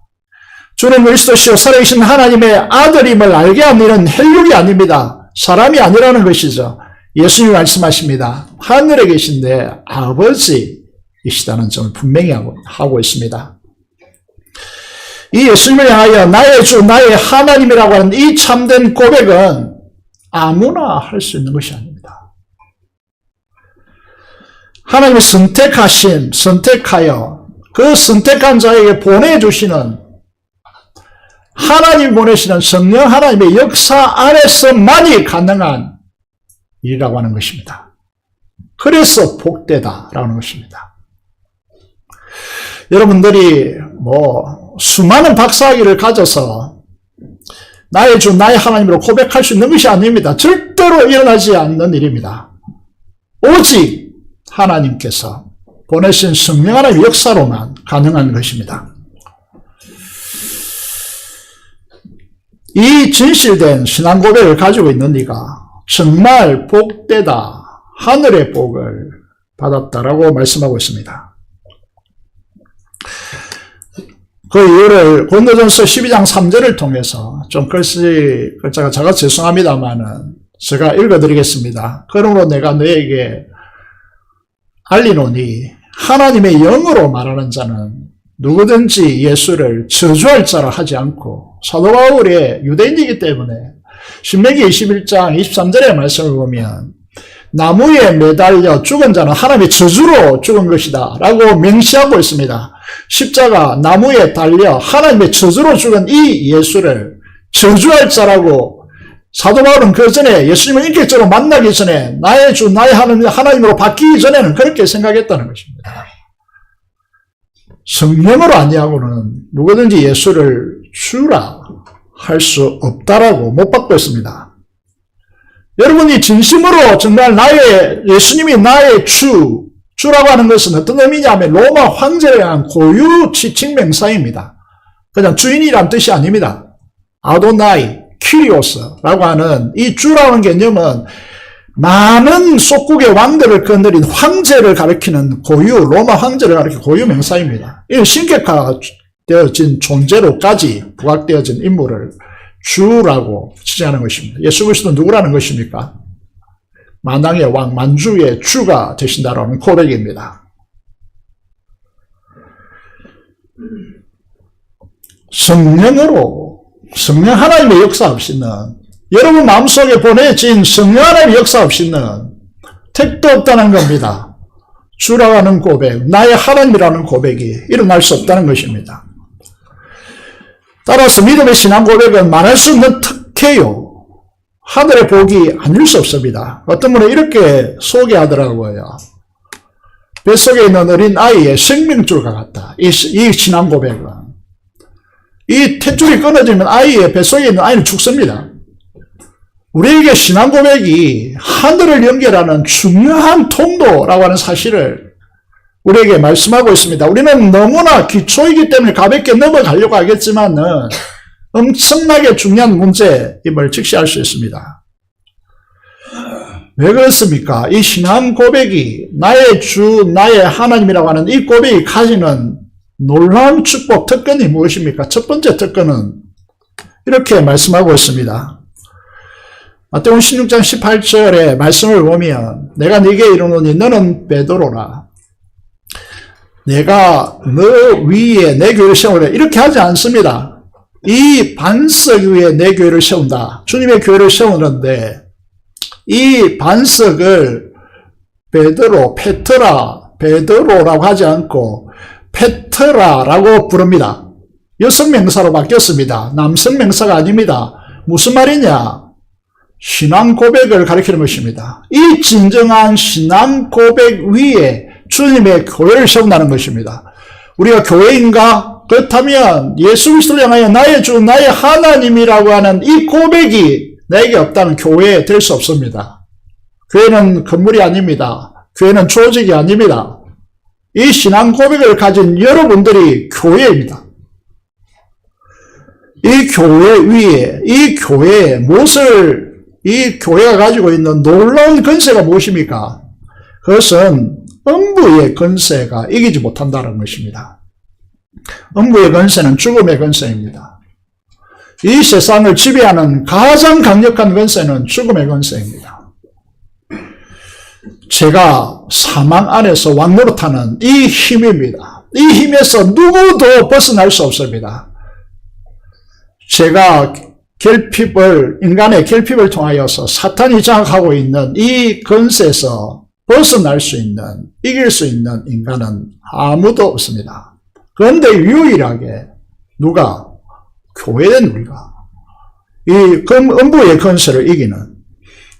주는 그리스도시요 살아계신 하나님의 아들임을 알게 한 일은 혈육이 아닙니다. 사람이 아니라는 것이죠. 예수님이 말씀하십니다. 하늘에 계신 내 아버지이시다는 점을 분명히 하고 있습니다. 이 예수님을 향하여 나의 주 나의 하나님이라고 하는 이 참된 고백은 아무나 할 수 있는 것이 아닙니다. 하나님이 선택하여 그 선택한 자에게 보내주시는 하나님 보내시는 성령 하나님의 역사 안에서만이 가능한 일이라고 하는 것입니다. 그래서 복되다라고 하는 것입니다. 여러분들이 수많은 박사학위를 가져서 나의 주 나의 하나님으로 고백할 수 있는 것이 아닙니다. 절대로 일어나지 않는 일입니다. 오직 하나님께서 보내신 성령 하나님의 역사로만 가능한 것입니다. 이 진실된 신앙 고백을 가지고 있는 네가 정말 복되다, 하늘의 복을 받았다라고 말씀하고 있습니다. 그 이유를 고린도전서 12장 3절을 통해서 좀 글자가 작아서 죄송합니다만은 제가 읽어드리겠습니다. 그러므로 내가 너에게 알리노니 하나님의 영으로 말하는 자는 누구든지 예수를 저주할 자라 하지 않고 사도 바울의 유대인이기 때문에 신명기 21장 23절의 말씀을 보면 나무에 매달려 죽은 자는 하나님의 저주로 죽은 것이다 라고 명시하고 있습니다. 십자가 나무에 달려 하나님의 저주로 죽은 이 예수를 저주할 자라고 사도 바울은 그 전에 예수님을 인격적으로 만나기 전에 나의 주 나의 하나님으로 바뀌기 전에는 그렇게 생각했다는 것입니다. 성령으로 아니하고는 누구든지 예수를 주라 할 수 없다라고 못 받고 있습니다. 여러분이 진심으로 정말 예수님이 나의 주라고 하는 것은 어떤 의미냐면 로마 황제를 향한 고유 지칭 명사입니다. 그냥 주인이란 뜻이 아닙니다. 아도나이, 키리오스라고 하는 이 주라는 개념은 많은 속국의 왕들을 거느린 황제를 가리키는 로마 황제를 가리키는 고유 명사입니다. 이는 신격화되어진 존재로까지 부각되어진 인물을 주라고 지칭하는 것입니다. 예수 그리스도는 누구라는 것입니까? 만왕의 왕, 만주의 주가 되신다라는 고백입니다. 성령 하나님의 역사 없이는 여러분 마음속에 보내진 성령 하나님의 역사 없이는 택도 없다는 겁니다. 주라고 하는 고백, 나의 하나님이라는 고백이 일어날 수 없다는 것입니다. 따라서 믿음의 신앙 고백은 말할 수 없는 특혜요. 하늘의 복이 아닐 수 없습니다. 어떤 분은 이렇게 소개하더라고요. 뱃속에 있는 어린 아이의 생명줄과 같다. 이 신앙 고백은. 이 탯줄이 끊어지면 아이의 뱃속에 있는 아이는 죽습니다. 우리에게 신앙 고백이 하늘을 연결하는 중요한 통로라고 하는 사실을 우리에게 말씀하고 있습니다. 우리는 너무나 기초이기 때문에 가볍게 넘어가려고 하겠지만은 엄청나게 중요한 문제임을 직시할 수 있습니다. 왜 그렇습니까? 이 신앙 고백이 나의 주, 나의 하나님이라고 하는 이 고백이 가지는 놀라운 축복, 특권이 무엇입니까? 첫 번째 특권은 이렇게 말씀하고 있습니다. 마태복음 16장 18절에 말씀을 보면 내가 네게 이르노니 너는 베드로라. 내가 너 위에 내 교회를 세우라. 이렇게 하지 않습니다. 이 반석 위에 내 교회를 세운다. 주님의 교회를 세우는데 이 반석을 베드로, 베드로라고 하지 않고 페트라라고 부릅니다. 여성명사로 바뀌었습니다. 남성명사가 아닙니다. 무슨 말이냐? 신앙 고백을 가리키는 것입니다. 이 진정한 신앙 고백 위에 주님의 교회를 세운다는 것입니다. 우리가 교회인가? 그렇다면 예수 그리스도를 향하여 나의 주, 나의 하나님이라고 하는 이 고백이 내게 없다면 교회 될 수 없습니다. 교회는 건물이 아닙니다. 교회는 조직이 아닙니다. 이 신앙 고백을 가진 여러분들이 교회입니다. 이 교회 위에, 이 교회에 이 교회가 가지고 있는 놀라운 권세가 무엇입니까? 그것은 음부의 권세가 이기지 못한다는 것입니다. 음부의 권세는 죽음의 권세입니다. 이 세상을 지배하는 가장 강력한 권세는 죽음의 권세입니다. 제가 사망 안에서 왕노릇하는 이 힘입니다. 이 힘에서 누구도 벗어날 수 없습니다. 제가 인간의 결핍을 통하여서 사탄이 장악하고 있는 이 권세에서 벗어날 수 있는, 이길 수 있는 인간은 아무도 없습니다. 그런데 유일하게 누가? 교회된 우리가 이 음부의 권세를 이기는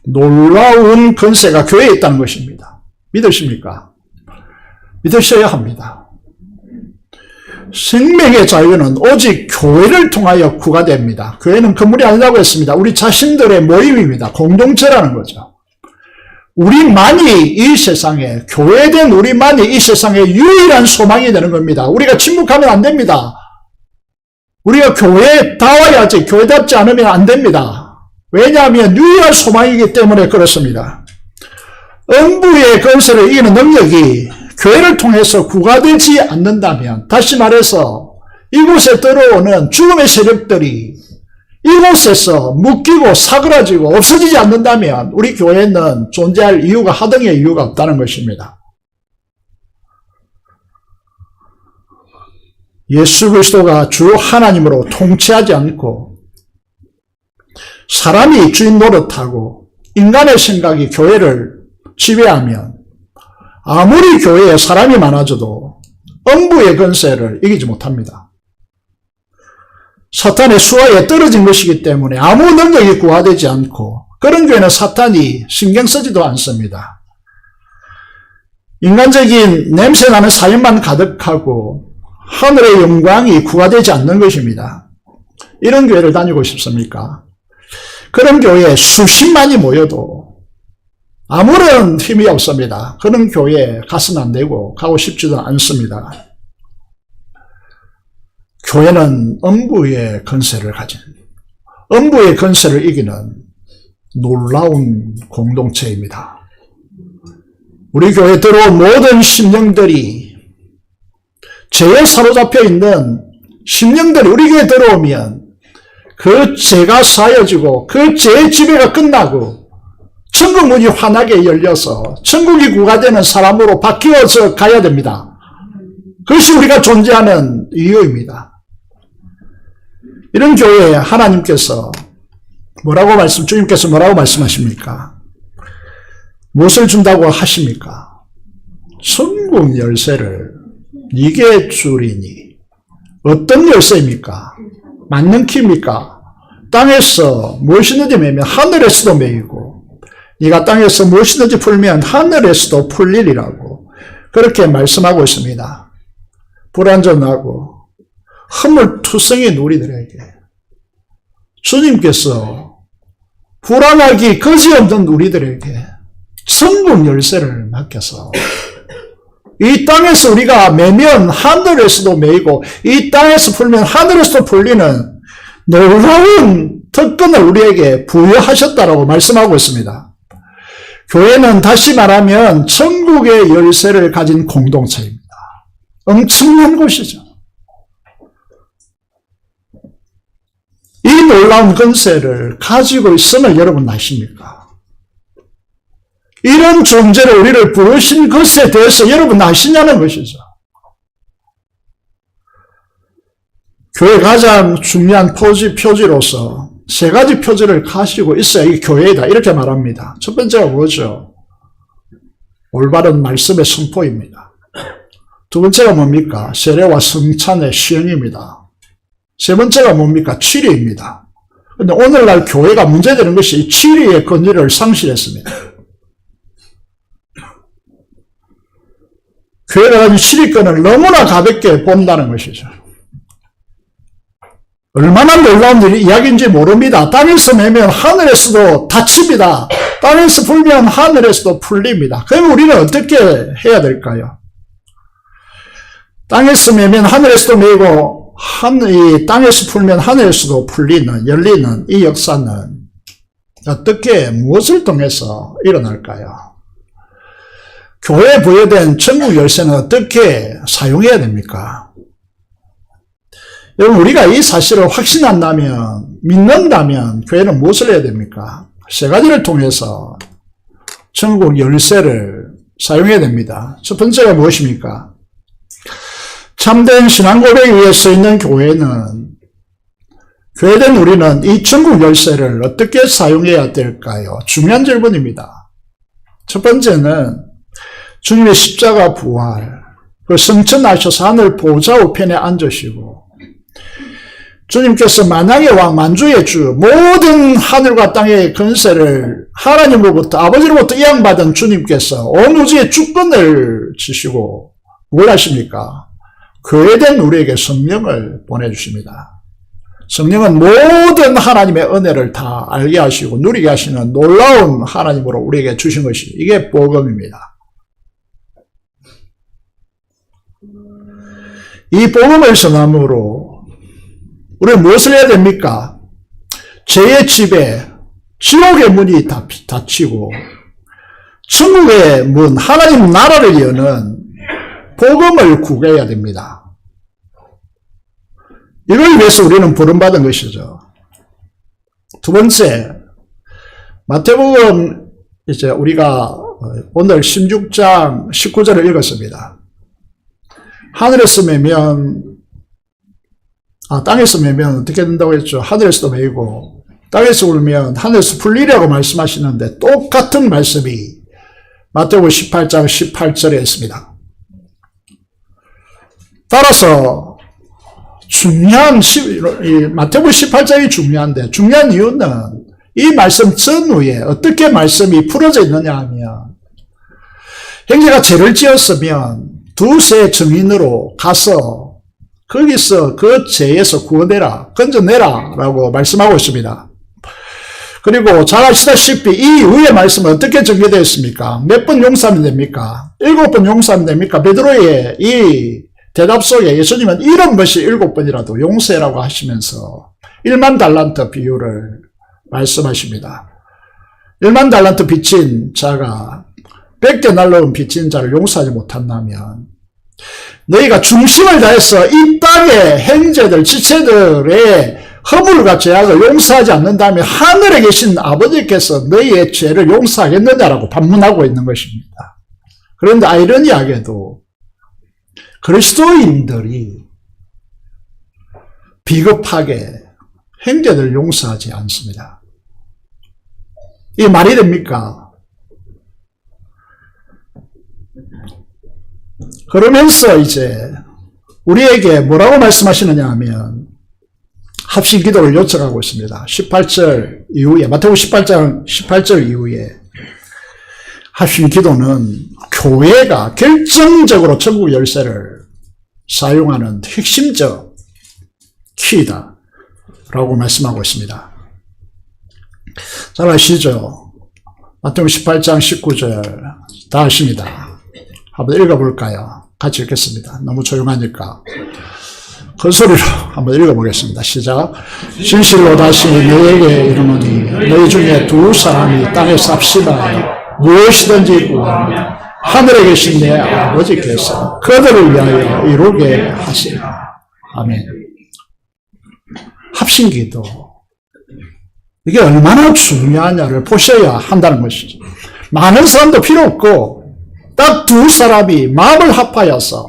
놀라운 권세가 교회에 있다는 것입니다. 믿으십니까? 믿으셔야 합니다. 생명의 자유는 오직 교회를 통하여 구가 됩니다. 교회는 건물이 아니라고 했습니다. 우리 자신들의 모임입니다. 공동체라는 거죠. 우리만이 이 세상에, 교회된 우리만이 이 세상의 유일한 소망이 되는 겁니다. 우리가 침묵하면 안 됩니다. 우리가 교회다워야지, 교회답지 않으면 안 됩니다. 왜냐하면 유일한 소망이기 때문에 그렇습니다. 음부의 권세를 이기는 능력이 교회를 통해서 구가되지 않는다면, 다시 말해서 이곳에 들어오는 죽음의 세력들이 이곳에서 묶이고 사그라지고 없어지지 않는다면 우리 교회는 존재할 이유가, 하등의 이유가 없다는 것입니다. 예수 그리스도가 주 하나님으로 통치하지 않고 사람이 주인 노릇하고 인간의 생각이 교회를 지배하면 아무리 교회에 사람이 많아져도 음부의 권세를 이기지 못합니다. 사탄의 수하에 떨어진 것이기 때문에 아무 능력이 구하되지 않고 그런 교회는 사탄이 신경 쓰지도 않습니다. 인간적인 냄새나는 사역만 가득하고 하늘의 영광이 구하되지 않는 것입니다. 이런 교회를 다니고 싶습니까? 그런 교회에 수십만이 모여도 아무런 힘이 없습니다. 그런 교회에 가서는 안 되고 가고 싶지도 않습니다. 교회는 음부의 권세를 가진, 음부의 권세를 이기는 놀라운 공동체입니다. 우리 교회에 들어온 모든 심령들이, 죄에 사로잡혀 있는 심령들이 우리 교회에 들어오면 그 죄가 사여지고 그 죄의 지배가 끝나고 천국 문이 환하게 열려서 천국이 구가되는 사람으로 바뀌어서 가야 됩니다. 그것이 우리가 존재하는 이유입니다. 이런 교회에 하나님께서 주님께서 뭐라고 말씀하십니까? 무엇을 준다고 하십니까? 천국 열쇠를 네게 주리니. 어떤 열쇠입니까? 맞는 키입니까? 땅에서 무엇이든지 매면 하늘에서도 매이고, 네가 땅에서 무엇이든지 풀면 하늘에서도 풀리리라고 그렇게 말씀하고 있습니다. 불완전하고 허물투성인 우리들에게 주님께서 불안하기 그지없는 우리들에게 천국 열쇠를 맡겨서 이 땅에서 우리가 매면 하늘에서도 매이고 이 땅에서 풀면 하늘에서도 풀리는 놀라운 특권을 우리에게 부여하셨다라고 말씀하고 있습니다. 교회는 다시 말하면 천국의 열쇠를 가진 공동체입니다. 엄청난 곳이죠. 이 놀라운 권세를 가지고 있음을 여러분 아십니까? 이런 존재로 우리를 부르신 것에 대해서 여러분 아시냐는 것이죠. 교회 가장 중요한 표지로서 세 가지 표지를 가지고 있어야 이게 교회이다 이렇게 말합니다. 첫 번째가 뭐죠? 올바른 말씀의 선포입니다. 두 번째가 뭡니까? 세례와 성찬의 시행입니다. 세 번째가 뭡니까? 치리입니다. 그런데 오늘날 교회가 문제되는 것이 치리의 권위를 상실했습니다. 교회가 가진 치리권을 너무나 가볍게 본다는 것이죠. 얼마나 놀라운 이야기인지 모릅니다. 땅에서 매면 하늘에서도 닫힙니다. 땅에서 풀면 하늘에서도 풀립니다. 그럼 우리는 어떻게 해야 될까요? 땅에서 매면 하늘에서도 매고 땅에서 풀면 하늘에서도 풀리는 열리는 이 역사는 어떻게 무엇을 통해서 일어날까요? 교회에 부여된 천국 열쇠는 어떻게 사용해야 됩니까? 여러분 우리가 이 사실을 확신한다면 믿는다면 교회는 무엇을 해야 됩니까? 세 가지를 통해서 천국 열쇠를 사용해야 됩니다. 첫 번째가 무엇입니까? 참된 신앙 고백 위에 서 있는 교회는 교회된 우리는 이 천국 열쇠를 어떻게 사용해야 될까요? 중요한 질문입니다. 첫 번째는 주님의 십자가 부활, 그 성천하셔서 하늘 보좌 우편에 앉으시고 주님께서 만왕의 왕, 만주의 주, 모든 하늘과 땅의 권세를 하나님으로부터 아버지로부터 이양받은 주님께서 온 우주의 주권을 지시고 뭘 하십니까? 교회된 우리에게 성령을 보내주십니다. 성령은 모든 하나님의 은혜를 다 알게 하시고 누리게 하시는 놀라운 하나님으로 우리에게 주신 것이 이게 복음입니다. 이 복음을 전함으로 우리는 무엇을 해야 됩니까? 죄의 집에 지옥의 문이 닫히고 천국의 문, 하나님 나라를 여는 복음을 구해야 됩니다. 이걸 위해서 우리는 부름받은 것이죠. 두 번째, 마태복음 이제 우리가 오늘 16장 19절을 읽었습니다. 하늘에서 매면 땅에서 매면 어떻게 된다고 했죠? 하늘에서도 매이고 땅에서 울면 하늘에서 풀리라고 말씀하시는데 똑같은 말씀이 마태복음 18장 18절에 있습니다. 따라서 중요한 마태복음 18장이 중요한데 중요한 이유는 이 말씀 전후에 어떻게 말씀이 풀어져 있느냐 하면 형제가 죄를 지었으면 두세 증인으로 가서 거기서 그 죄에서 구원해라, 건져내라 라고 말씀하고 있습니다. 그리고 잘 아시다시피 이 이후의 말씀은 어떻게 전개되어 있습니까? 몇 번 용서하면 됩니까? 7번 용서하면 됩니까? 베드로의 이 대답 속에 예수님은 이런 것이 7번이라도 용서해라고 하시면서 1만 달란트 비유를 말씀하십니다. 1만 달란트 빚진 자가 100개 날라온 빚진 자를 용서하지 못한다면 너희가 중심을 다해서 이 땅의 행제들, 지체들의 허물과 죄악을 용서하지 않는다면 하늘에 계신 아버지께서 너희의 죄를 용서하겠느냐라고 반문하고 있는 것입니다. 그런데 아이러니하게도 그리스도인들이 비겁하게 행제들을 용서하지 않습니다. 이게 말이 됩니까? 그러면서 이제 우리에게 뭐라고 말씀하시느냐 하면 합심 기도를 요청하고 있습니다. 18절 이후에 마태복음 18장 18절 이후에 합심 기도는 교회가 결정적으로 천국 열쇠를 사용하는 핵심적 키다 라고 말씀하고 있습니다. 잘 아시죠? 마태복음 18장 19절 다 아십니다. 한번 읽어볼까요? 같이 읽겠습니다. 너무 조용하니까. 큰 소리로 한번 읽어보겠습니다. 시작. 진실로 다시 너에게 이르노니 너희 중에 두 사람이 땅에서 합심하여 무엇이든지 구하면 하늘에 계신 내 아버지께서 그들을 위하여 이루게 하시리라. 아멘. 합심기도 이게 얼마나 중요하냐를 보셔야 한다는 것이죠. 많은 사람도 필요 없고 딱 두 사람이 마음을 합하여서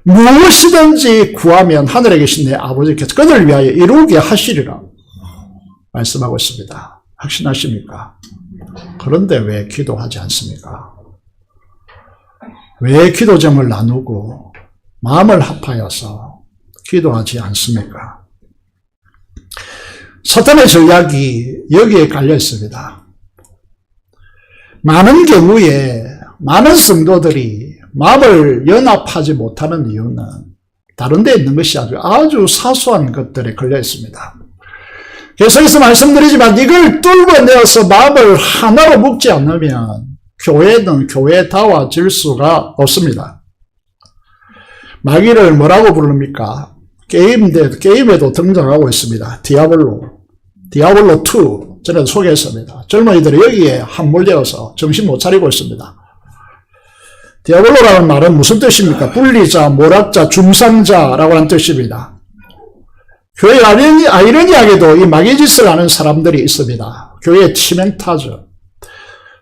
무엇이든지 구하면 하늘에 계신 내 아버지께서 그들을 위하여 이루게 하시리라 말씀하고 있습니다. 확신하십니까? 그런데 왜 기도하지 않습니까? 왜 기도점을 나누고 마음을 합하여서 기도하지 않습니까? 사탄의 전략이 여기에 깔려 있습니다. 많은 경우에 많은 성도들이 마음을 연합하지 못하는 이유는 다른 데 있는 것이 아주 사소한 것들에 걸려 있습니다. 계속해서 말씀드리지만 이걸 뚫어내어서 마음을 하나로 묶지 않으면 교회는 교회다워질 수가 없습니다. 마귀를 뭐라고 부릅니까? 게임에도 등장하고 있습니다. 디아블로2 전에도 소개했습니다. 젊은이들이 여기에 함몰되어서 정신 못 차리고 있습니다. 디아블로라는 말은 무슨 뜻입니까? 분리자, 모락자, 중상자라고 하는 뜻입니다. 교회 아이러니하게도 이 마귀짓을 하는 사람들이 있습니다. 교회의 치명타죠.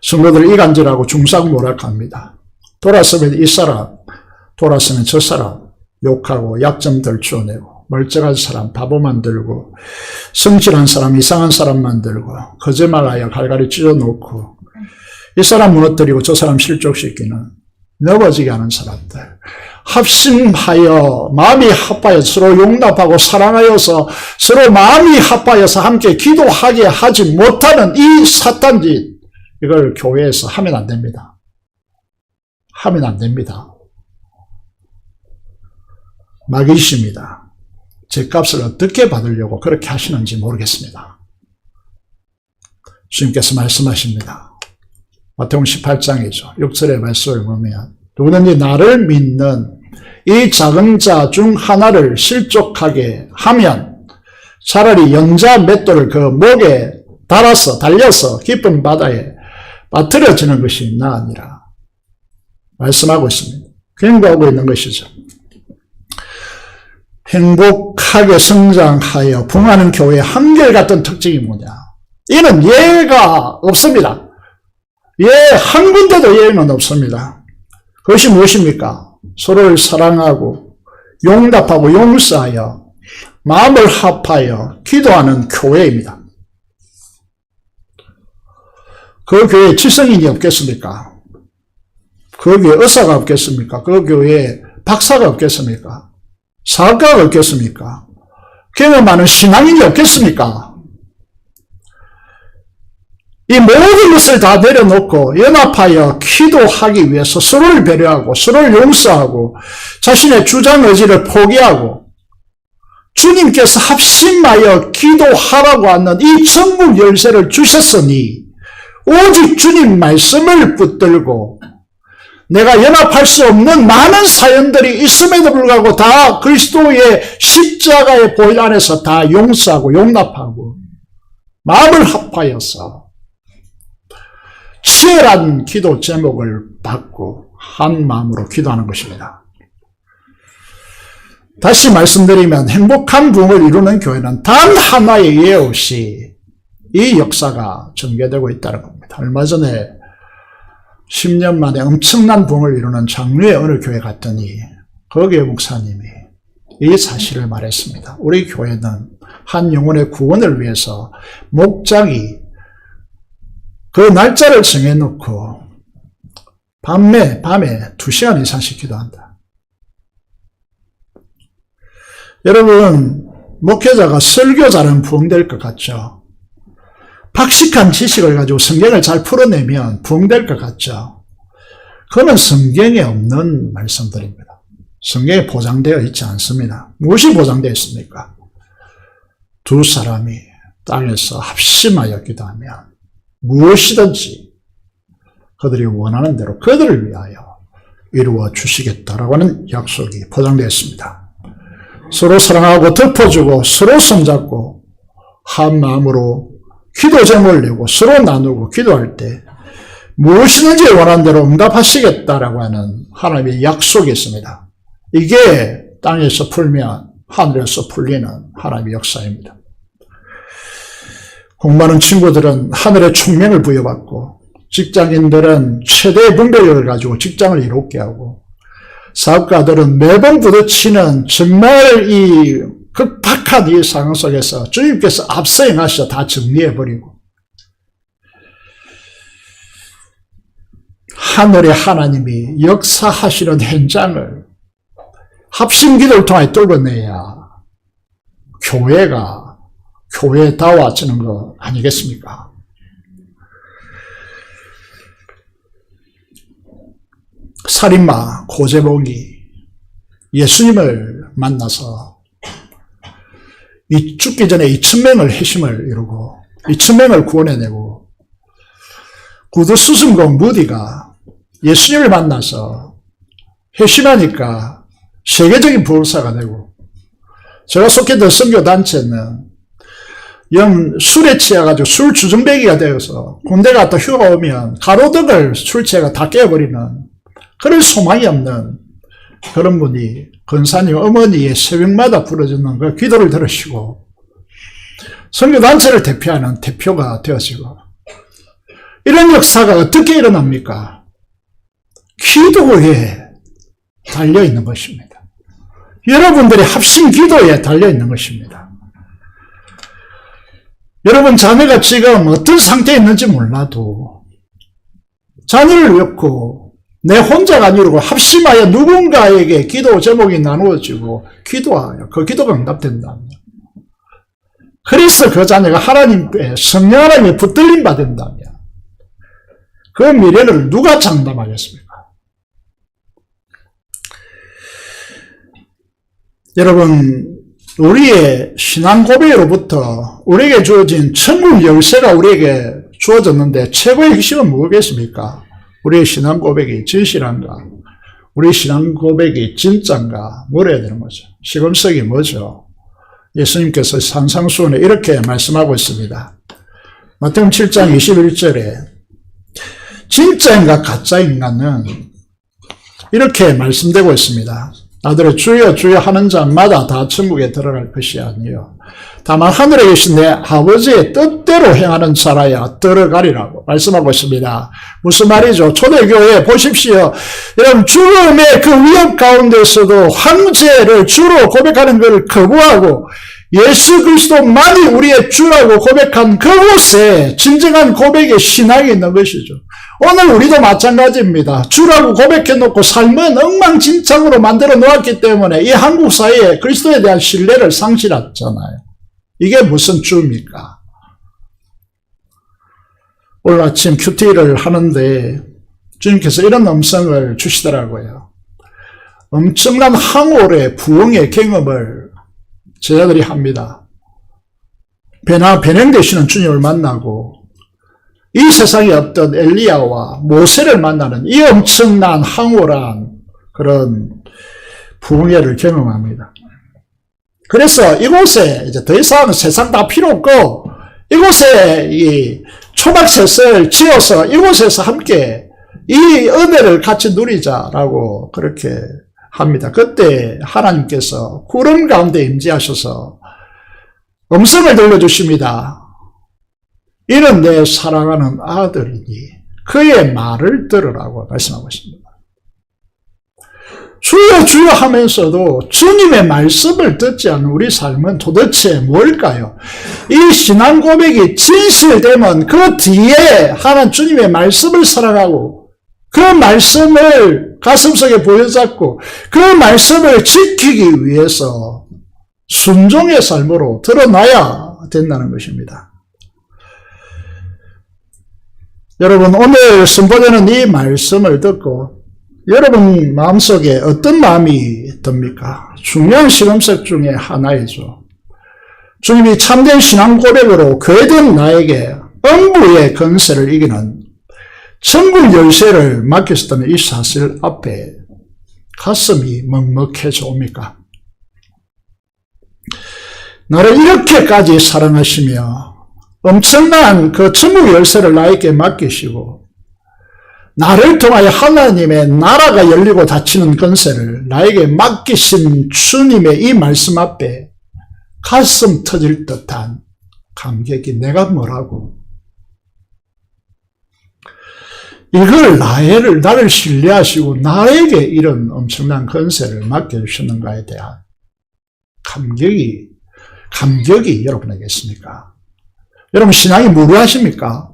성도들을 이간질하고 중상모락합니다. 돌았으면 이 사람, 돌았으면 저 사람 욕하고 약점들 주어내고 멀쩡한 사람 바보 만들고 성실한 사람 이상한 사람 만들고 거짓말하여 갈갈이 찢어놓고 이 사람 무너뜨리고 저 사람 실족시키는 넘어지게 하는 사람들, 합심하여 마음이 합하여 서로 용납하고 사랑하여서 서로 마음이 합하여서 함께 기도하게 하지 못하는 이 사탄짓, 이걸 교회에서 하면 안 됩니다. 하면 안 됩니다. 마귀이십니다. 제 값을 어떻게 받으려고 그렇게 하시는지 모르겠습니다. 주님께서 말씀하십니다. 마태복음 18장이죠. 6절의 말씀을 보면 누구든지 나를 믿는 이 작은 자 중 하나를 실족하게 하면 차라리 연자 맷돌을 그 목에 달려서 깊은 바다에 빠뜨려지는 것이 나으니라 말씀하고 있습니다. 경고하고 있는 것이죠. 행복하게 성장하여 붕하는 교회의 한결같은 특징이 뭐냐? 이는 예가 없습니다. 한 군데도 예는 없습니다. 그것이 무엇입니까? 서로를 사랑하고 용납하고 용서하여 마음을 합하여 기도하는 교회입니다. 그 교회에 지성인이 없겠습니까? 그 교회에 의사가 없겠습니까? 그 교회에 박사가 없겠습니까? 사학가가 없겠습니까? 경험 많은 신앙인이 없겠습니까? 이 모든 것을 다 내려놓고 연합하여 기도하기 위해서 서로를 배려하고 서로를 용서하고 자신의 주장 의지를 포기하고 주님께서 합심하여 기도하라고 하는 이 천국 열쇠를 주셨으니 오직 주님 말씀을 붙들고 내가 연합할 수 없는 많은 사연들이 있음에도 불구하고 다 그리스도의 십자가의 보혈 안에서 다 용서하고 용납하고 마음을 합하여서 치열한 기도 제목을 받고 한 마음으로 기도하는 것입니다. 다시 말씀드리면 행복한 부흥을 이루는 교회는 단 하나의 예외 없이 이 역사가 전개되고 있다는 겁니다. 얼마 전에 10년 만에 엄청난 부흥을 이루는 장류의 어느 교회 갔더니 거기에 목사님이 이 사실을 말했습니다. 우리 교회는 한 영혼의 구원을 위해서 목장이 그 날짜를 정해놓고 밤에 2시간 이상씩 기도한다. 여러분, 목회자가 설교 잘하면 부흥될 것 같죠? 박식한 지식을 가지고 성경을 잘 풀어내면 부흥될 것 같죠? 그건 성경에 없는 말씀들입니다. 성경에 보장되어 있지 않습니다. 무엇이 보장되어 있습니까? 두 사람이 땅에서 합심하여 기도하면 무엇이든지 그들이 원하는 대로 그들을 위하여 이루어 주시겠다라고 하는 약속이 포장되었습니다. 서로 사랑하고 덮어주고 서로 손잡고 한 마음으로 기도 제목을 내고 서로 나누고 기도할 때 무엇이든지 원하는 대로 응답하시겠다라고 하는 하나님의 약속이 있습니다. 이게 땅에서 풀면 하늘에서 풀리는 하나님의 역사입니다. 공부하는 친구들은 하늘의 총명을 부여받고 직장인들은 최대의 분별력을 가지고 직장을 이롭게 하고 사업가들은 매번 부딪히는 정말 이 극박한 이 상황 속에서 주님께서 앞서 행하셔 다 정리해버리고 하늘의 하나님이 역사하시는 현장을 합심기도를 통해 뚫어내야 교회가 교회다워지는 거 아니겠습니까? 살인마 고재봉이 예수님을 만나서 이 죽기 전에 2,000명을 회심을 이루고 2,000명을 구원해내고 구두수승공 무디가 예수님을 만나서 회심하니까 세계적인 부흥사가 되고 제가 속했던 선교단체는 술에 취해가지고 술 주정뱅이가 되어서 군대 갔다 휴가 오면 가로등을 술 취해가 다 깨버리는 그런 소망이 없는 그런 분이 권사님 어머니의 새벽마다 부르짖는 그 기도를 들으시고 선교단체를 대표하는 대표가 되어지고 이런 역사가 어떻게 일어납니까? 기도에 달려있는 것입니다. 여러분들의 합심 기도에 달려있는 것입니다. 여러분 자녀가 지금 어떤 상태에 있는지 몰라도 자녀를 놓고 내 혼자가 아니고 합심하여 누군가에게 기도 제목이 나누어지고 기도하여 그 기도가 응답된다면 그래서 그 자녀가 하나님께 성령 하나님의 붙들림 받는다면 그 미래를 누가 장담하겠습니까? 여러분 우리의 신앙 고백으로부터 우리에게 주어진 천국 열쇠가 우리에게 주어졌는데 최고의 핵심은 무엇이겠습니까? 우리의 신앙 고백이 진실한가? 우리 신앙 고백이 진짜인가? 물어야 되는 거죠. 시금석이 뭐죠? 예수님께서 산상수훈에 이렇게 말씀하고 있습니다. 마태복음 7장 21절에 진짜인가 가짜인가는 이렇게 말씀되고 있습니다. 아들의 주여 주여 하는 자마다 다 천국에 들어갈 것이 아니요 다만 하늘에 계신 내 아버지의 뜻대로 행하는 자라야 들어가리라고 말씀하고 있습니다. 무슨 말이죠? 초대교회 보십시오. 여러분 죽음의 그 위협 가운데서도 황제를 주로 고백하는 것을 거부하고 예수 그리스도만이 우리의 주라고 고백한 그곳에 진정한 고백의 신앙이 있는 것이죠. 오늘 우리도 마찬가지입니다. 주라고 고백해놓고 삶은 엉망진창으로 만들어 놓았기 때문에 이 한국 사회에 그리스도에 대한 신뢰를 상실했잖아요. 이게 무슨 주입니까? 오늘 아침 큐티를 하는데 주님께서 이런 음성을 주시더라고요. 엄청난 항월의 부흥의 경험을 제자들이 합니다. 배나 배낭 되시는 주님을 만나고 이 세상에 없던 엘리야와 모세를 만나는 이 엄청난 황홀한 그런 부흥회를 경험합니다. 그래서 이곳에 이제 더 이상 세상 다 필요 없고 이곳에 이 초막셋을 지어서 이곳에서 함께 이 은혜를 같이 누리자라고 그렇게 합니다. 그때 하나님께서 구름 가운데 임재하셔서 음성을 들려주십니다. 이는 내 사랑하는 아들이니 그의 말을 들으라고 말씀하고 있습니다. 주여 주여 하면서도 주님의 말씀을 듣지 않는 우리 삶은 도대체 뭘까요? 이 신앙 고백이 진실되면 그 뒤에 하나님 주님의 말씀을 사랑하고 그 말씀을 가슴속에 보여잡고 그 말씀을 지키기 위해서 순종의 삶으로 드러나야 된다는 것입니다. 여러분 오늘 선포되는 이 말씀을 듣고 여러분 마음속에 어떤 마음이 듭니까? 중요한 시금석 중에 하나이죠. 주님이 참된 신앙 고백으로 그에든 나에게 음부의 권세를 이기는 천국 열쇠를 맡겼었다는 이 사실 앞에 가슴이 먹먹해져 옵니까? 나를 이렇게까지 사랑하시며 엄청난 그 천국 열쇠를 나에게 맡기시고 나를 통하여 하나님의 나라가 열리고 닫히는 권세를 나에게 맡기신 주님의 이 말씀 앞에 가슴 터질 듯한 감격이 내가 뭐라고 이걸 나를 신뢰하시고 나에게 이런 엄청난 권세를 맡겨주셨는가에 대한 감격이 여러분에게 있습니까? 여러분 신앙이 무료하십니까?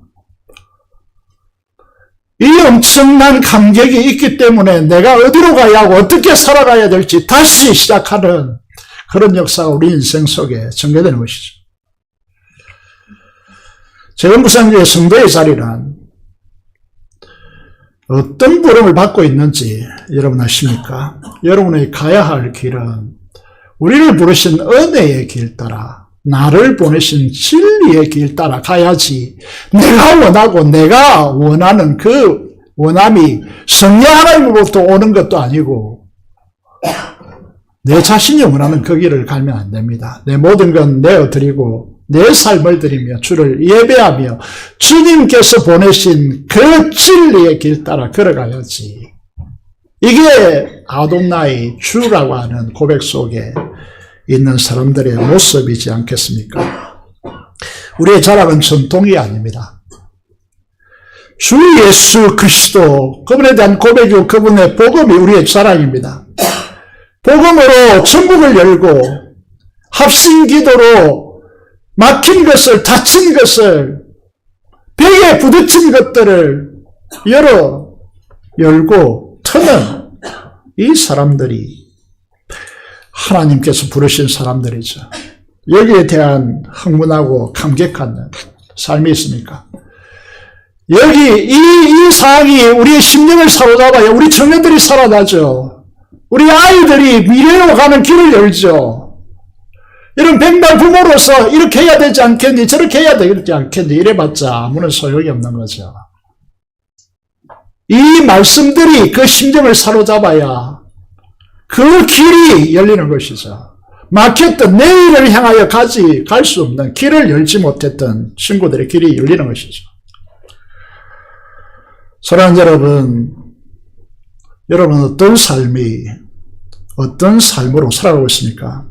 이 엄청난 감격이 있기 때문에 내가 어디로 가야 하고 어떻게 살아가야 될지 다시 시작하는 그런 역사가 우리 인생 속에 전개되는 것이죠. 재건부상교회 성도의 자리란 어떤 부름을 받고 있는지 여러분 아십니까? 여러분이 가야 할 길은 우리를 부르신 은혜의 길 따라 나를 보내신 진리의 길 따라 가야지 내가 원하고 내가 원하는 그 원함이 성령 하나님으로부터 오는 것도 아니고 내 자신이 원하는 그 길을 가면 안 됩니다. 내 모든 건 내어드리고 내 삶을 드리며 주를 예배하며 주님께서 보내신 그 진리의 길 따라 걸어가야지. 이게 아돈나이 주라고 하는 고백 속에 있는 사람들의 모습이지 않겠습니까? 우리의 자랑은 전통이 아닙니다. 주 예수 그리스도 그분에 대한 고백이고 그분의 복음이 우리의 자랑입니다. 복음으로 천국을 열고 합심기도로 막힌 것을 닫힌 것을 벽에 부딪힌 것들을 열고 터는 이 사람들이 하나님께서 부르신 사람들이죠. 여기에 대한 흥분하고 감격하는 삶이 있습니까? 여기 이 사항이 우리의 심령을 사로잡아야 우리 청년들이 살아나죠. 우리 아이들이 미래로 가는 길을 열죠. 이런 백날 부모로서 이렇게 해야 되지 않겠니? 저렇게 해야 되지 않겠니? 이래봤자 아무런 소용이 없는 거죠. 이 말씀들이 그 심정을 사로잡아야 그 길이 열리는 것이죠. 막혔던 내일을 향하여 갈 수 없는 길을 열지 못했던 친구들의 길이 열리는 것이죠. 사랑하는 여러분 어떤 삶으로 살아가고 있습니까?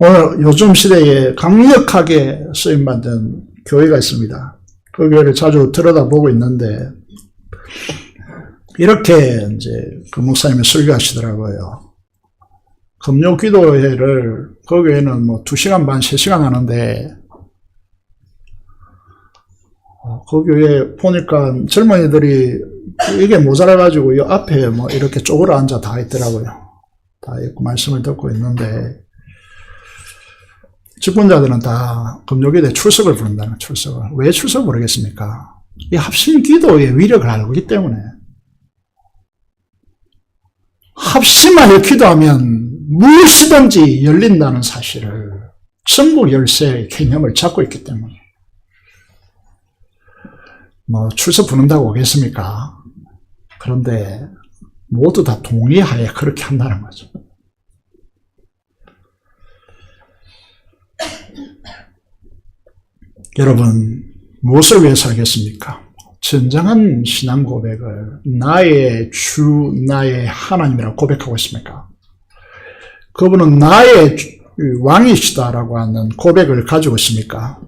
오늘 요즘 시대에 강력하게 쓰임받은 교회가 있습니다. 그 교회를 자주 들여다보고 있는데 이렇게 이제 그 목사님이 설교하시더라고요. 금요 기도회를 그 교회는 2시간 반, 3시간 하는데 그 교회 보니까 젊은이들이 이게 모자라가지고 이 앞에 이렇게 쪼그려 앉아 다 있더라고요. 다 있고 말씀을 듣고 있는데 직분자들은 다 금요기도에 출석을 부른다는 출석을. 왜 출석을 부르겠습니까? 이 합심 기도의 위력을 알고 있기 때문에. 합심하여 기도하면 무엇이든지 열린다는 사실을 천국 열쇠의 개념을 잡고 있기 때문에. 출석 부른다고 오겠습니까? 그런데 모두 다 동의하에 그렇게 한다는 거죠. 여러분, 무엇을 위해 살겠습니까? 진정한 신앙 고백을 나의 주, 나의 하나님이라고 고백하고 있습니까? 그분은 나의 왕이시다라고 하는 고백을 가지고 있습니까?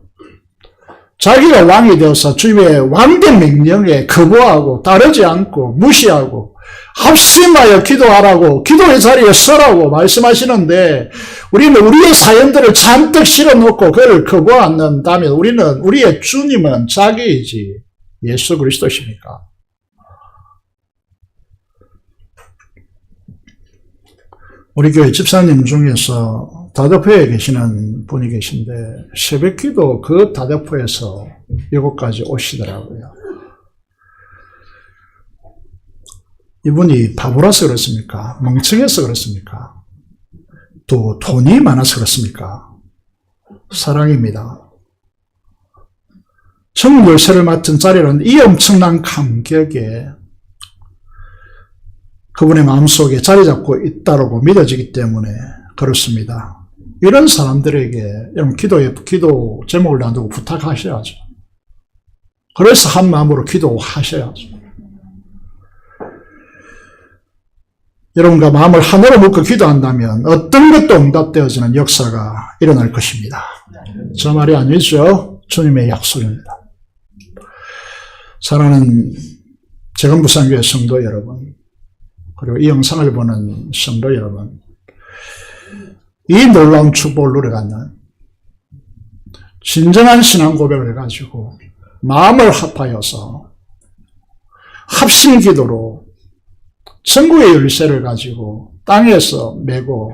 자기가 왕이 되어서 주님의 왕된 명령에 거부하고 따르지 않고 무시하고 합심하여 기도하라고 기도의 자리에 서라고 말씀하시는데 우리는 우리의 사연들을 잔뜩 실어놓고 그를 거부한다면 우리의 주님은 자기이지 예수 그리스도십니까? 우리 교회 집사님 중에서 다대포에 계시는 분이 계신데 새벽기도 그 다대포에서 이곳까지 오시더라고요. 이분이 바보라서 그렇습니까? 멍청해서 그렇습니까? 또 돈이 많아서 그렇습니까? 사랑입니다. 천국 열쇠를 맡은 자리라는 이 엄청난 감격에 그분의 마음속에 자리 잡고 있다고 믿어지기 때문에 그렇습니다. 이런 사람들에게 여러분 기도 제목을 놔두고 부탁하셔야죠. 그래서 한 마음으로 기도하셔야죠. 여러분과 마음을 하나로 묶어 기도한다면 어떤 것도 응답되어지는 역사가 일어날 것입니다. 저 말이 아니죠. 주님의 약속입니다. 사랑하는 재건부산교회 성도 여러분, 그리고 이 영상을 보는 성도 여러분, 이 놀라운 축복을 누려가는 진정한 신앙 고백을 가지고 마음을 합하여서 합심 기도로 천국의 열쇠를 가지고 땅에서 메고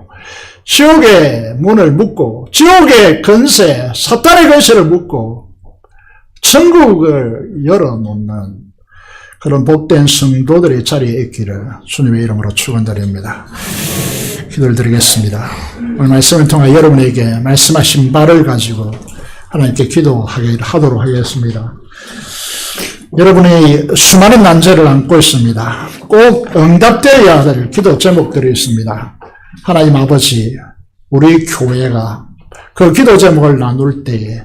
지옥의 문을 묶고 지옥의 건세, 사탄의 건세를 묶고 천국을 열어놓는 그런 복된 성도들의 자리에 있기를 주님의 이름으로 축원드립니다. 기도를 드리겠습니다. 오늘 말씀을 통해 여러분에게 말씀하신 바를 가지고 하나님께 기도하도록 하겠습니다. 여러분이 수많은 난제를 안고 있습니다. 꼭 응답되어야 될 기도 제목들이 있습니다. 하나님 아버지, 우리 교회가 그 기도 제목을 나눌 때에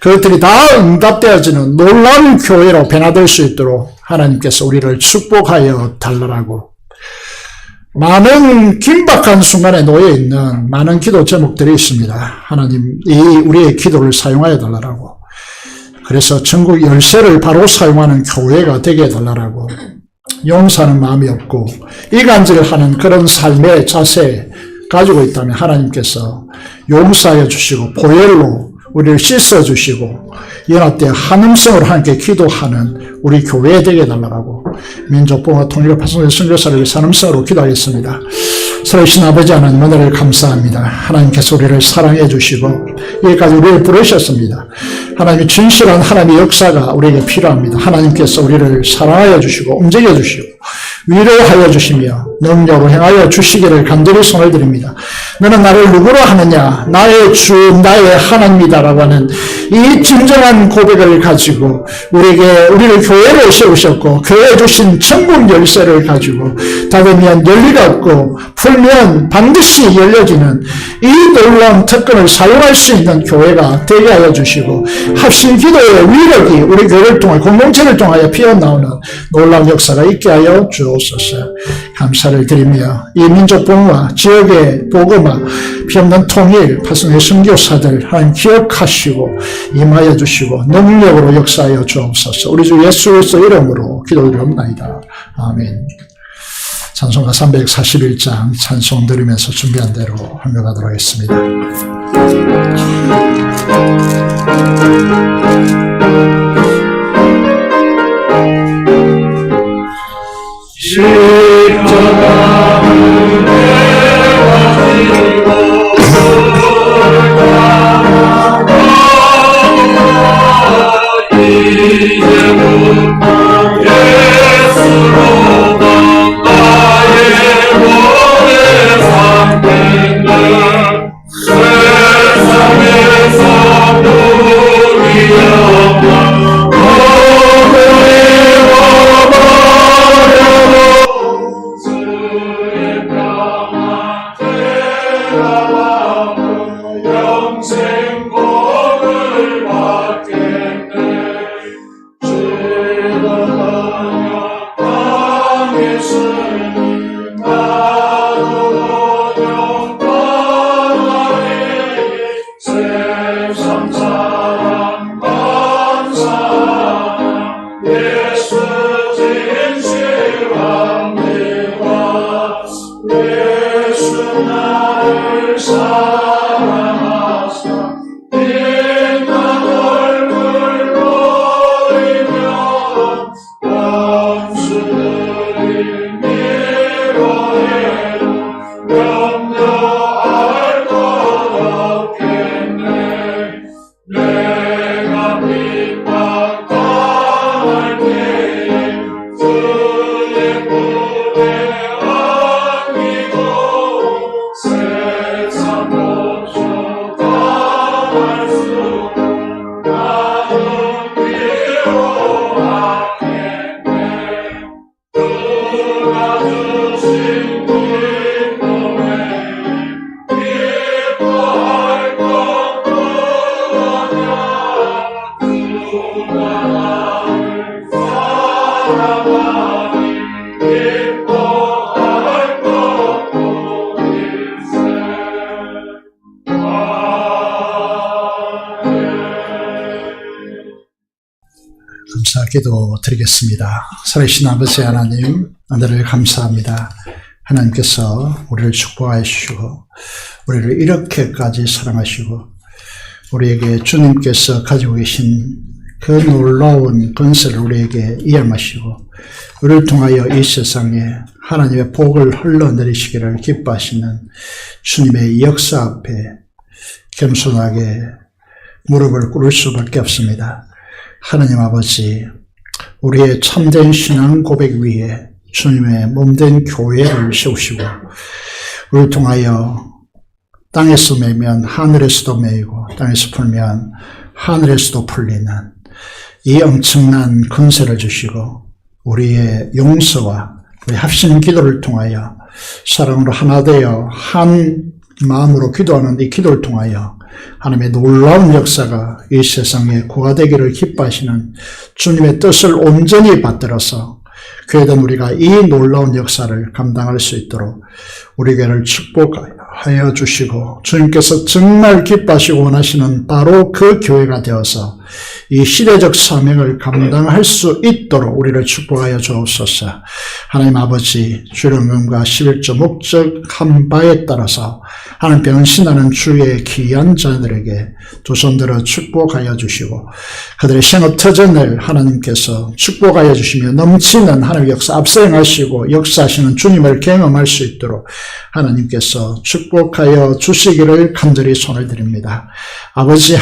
그것들이 다 응답되어지는 놀라운 교회로 변화될 수 있도록 하나님께서 우리를 축복하여 달라고, 많은 긴박한 순간에 놓여 있는 많은 기도 제목들이 있습니다. 하나님, 우리의 기도를 사용하여 달라고, 그래서 천국 열쇠를 바로 사용하는 교회가 되게 해달라고, 용서하는 마음이 없고 이간질하는 그런 삶의 자세 가지고 있다면 하나님께서 용서하여 주시고 보혈로 우리를 씻어주시고 연합되어 한음성으로 하나님께 기도하는 우리 교회 되게 해달라고, 민족봉화 통일을 파송된 선교사를 위해 한음성으로 기도하겠습니다. 살아계신 아버지 하나님, 은혜를 감사합니다. 하나님께서 우리를 사랑해 주시고 여기까지 우리를 부르셨습니다. 하나님의 진실한 하나님의 역사가 우리에게 필요합니다. 하나님께서 우리를 사랑하여 주시고 움직여 주시고 위로하여 주시며 능력으로 행하여 주시기를 간절히 손을 드립니다. 너는 나를 누구로 하느냐? 나의 주, 나의 하나님이다라고 하는 이 진정한 고백을 가지고 우리를 교회로 세우셨고, 교회에 주신 천국 열쇠를 가지고 닫으면 열리가 없고 풀면 반드시 열려지는 이 놀라운 특권을 사용할 수 있는 교회가 되게 하여 주시고, 합심 기도의 위력이 우리 교회를 통해 공동체를 통하여 피어나오는 놀라운 역사가 있게 하여 주옵소서. 감사를 드리며 이 민족봉화 지역의 복음화 피없는 통일 파송의 선교사들 하나님 기억하시고 임하여 주시고 능력으로 역사하여 주옵소서. 우리 주 예수 그리스도 이름으로 기도드리옵나이다. 아멘. 찬송가 341장 찬송 드리면서 준비한 대로 헌금하도록 하겠습니다. 십자가를 이제부터 예수로 나의 원에 삼겠네. 세상에서 누구이 없나 주의 평안 되라고 영생 복을 받겠네. 죄가하며 당했으니 나도 영광하리. 세상 사랑 감사함 예수 진실합니다. 예수 나를 사랑하사 기도 드리겠습니다. 살아계신 아버지 하나님, 오늘을 감사합니다. 하나님께서 우리를 축복하여 주시고 우리를 이렇게까지 사랑하시고 우리에게 주님께서 가지고 계신 그 놀라운 권세를 우리에게 이야마시고 우리를 통하여 이 세상에 하나님의 복을 흘러내리시기를 기뻐하시는 주님의 역사 앞에 겸손하게 무릎을 꿇을 수밖에 없습니다. 하나님 아버지, 우리의 참된 신앙 고백 위에 주님의 몸된 교회를 세우시고 우리를 통하여 땅에서 매면 하늘에서도 매이고 땅에서 풀면 하늘에서도 풀리는 이 엄청난 권세를 주시고 우리의 용서와 우리 합심 기도를 통하여 사랑으로 하나 되어 한 마음으로 기도하는 이 기도를 통하여 하나님의 놀라운 역사가 이 세상에 구가되기를 기뻐하시는 주님의 뜻을 온전히 받들어서 교회된 우리가 이 놀라운 역사를 감당할 수 있도록 우리 교회를 축복하여 주시고 주님께서 정말 기뻐하시고 원하시는 바로 그 교회가 되어서 이 시대적 사명을 감당할 수 있도록 우리를 축복하여 주옵소서. 하나님 아버지, 주령금과 11조 목적한 바에 따라서 하나님 변신하는 주의 귀한 자들에게 두 손 들어 축복하여 주시고 그들의 생업 터전을 하나님께서 축복하여 주시며 넘치는 하나님의 역사 앞서 행하시고 역사하시는 주님을 경험할 수 있도록 하나님께서 축복하여 주시기를 간절히 손을 드립니다. 아버지